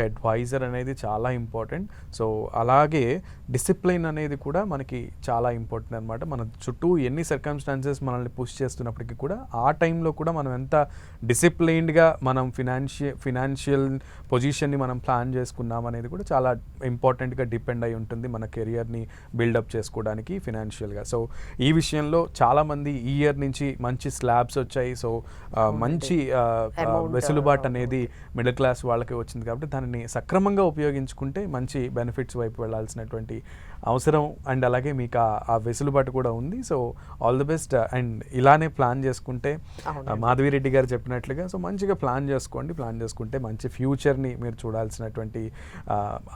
అడ్వైజర్ అనేది చాలా ఇంపార్టెంట్. సో అలాగే డిసిప్లిన్ అనేది కూడా మనకి చాలా ఇంపార్టెంట్ అనమాట. మన చుట్టూ ఎన్ని సర్కమ్స్టాన్సెస్ మనల్ని పుష్ చేస్తున్నప్పటికీ కూడా ఆ టైంలో కూడా మనం ఎంత డిసిప్లైన్డ్గా మనం ఫినాన్షియల్ పొజిషన్ని మనం ప్లాన్ చేసుకున్నాం అనేది కూడా చాలా ఇంపార్టెంట్గా డిపెండ్ అయి ఉంటుంది మన కెరియర్ని బిల్డప్ చేసుకోవడానికి ఫినాన్షియల్గా. సో ఈ విషయంలో చాలామంది ఈ ఇయర్ నుంచి మంచి స్లాబ్స్ వచ్చాయి. సో మంచి వెసులుబాటు అనేది మిడిల్ క్లాస్ వాళ్ళకి వచ్చింది కాబట్టి దానిని సక్రమంగా ఉపయోగించుకుంటే మంచి బెనిఫిట్స్ వైపు వెళ్ళాల్సినటువంటి అవసరం అండ్ అలాగే మీకు ఆ వెసులుబాటు కూడా ఉంది. So all the best. And ఇలానే ప్లాన్ చేసుకుంటే మాధవి రెడ్డి గారు చెప్పినట్లుగా సో మంచిగా ప్లాన్ చేసుకుంటే మంచి ఫ్యూచర్ని మీరు చూడాల్సినటువంటి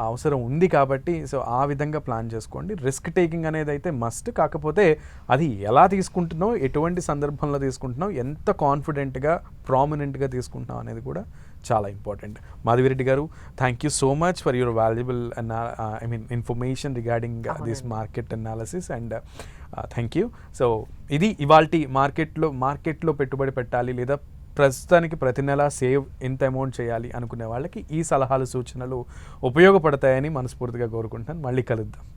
అవసరం ఉంది కాబట్టి సో ఆ విధంగా ప్లాన్ చేసుకోండి. రిస్క్ టేకింగ్ అనేది అయితే మస్ట్. కాకపోతే అది ఎలా తీసుకుంటున్నావు, ఎటువంటి సందర్భంలో తీసుకుంటున్నావు, ఎంత కాన్ఫిడెంట్గా ప్రామినెంట్గా తీసుకుంటున్నావు అనేది కూడా చాలా ఇంపార్టెంట్. మాధవిరెడ్డి గారు, thank you so much for your valuable information regarding this market analysis and thank you. So ఇది ఇవాల్టి మార్కెట్లో పెట్టుబడి పెట్టాలి లేదా ప్రస్తుతానికి ప్రతి నెల సేవ్ ఇంత అమౌంట్ చేయాలి అనుకునే వాళ్ళకి ఈ సలహాలు సూచనలు ఉపయోగపడతాయని మనస్ఫూర్తిగా కోరుకుంటున్నాను. మళ్ళీ కలుద్దాం.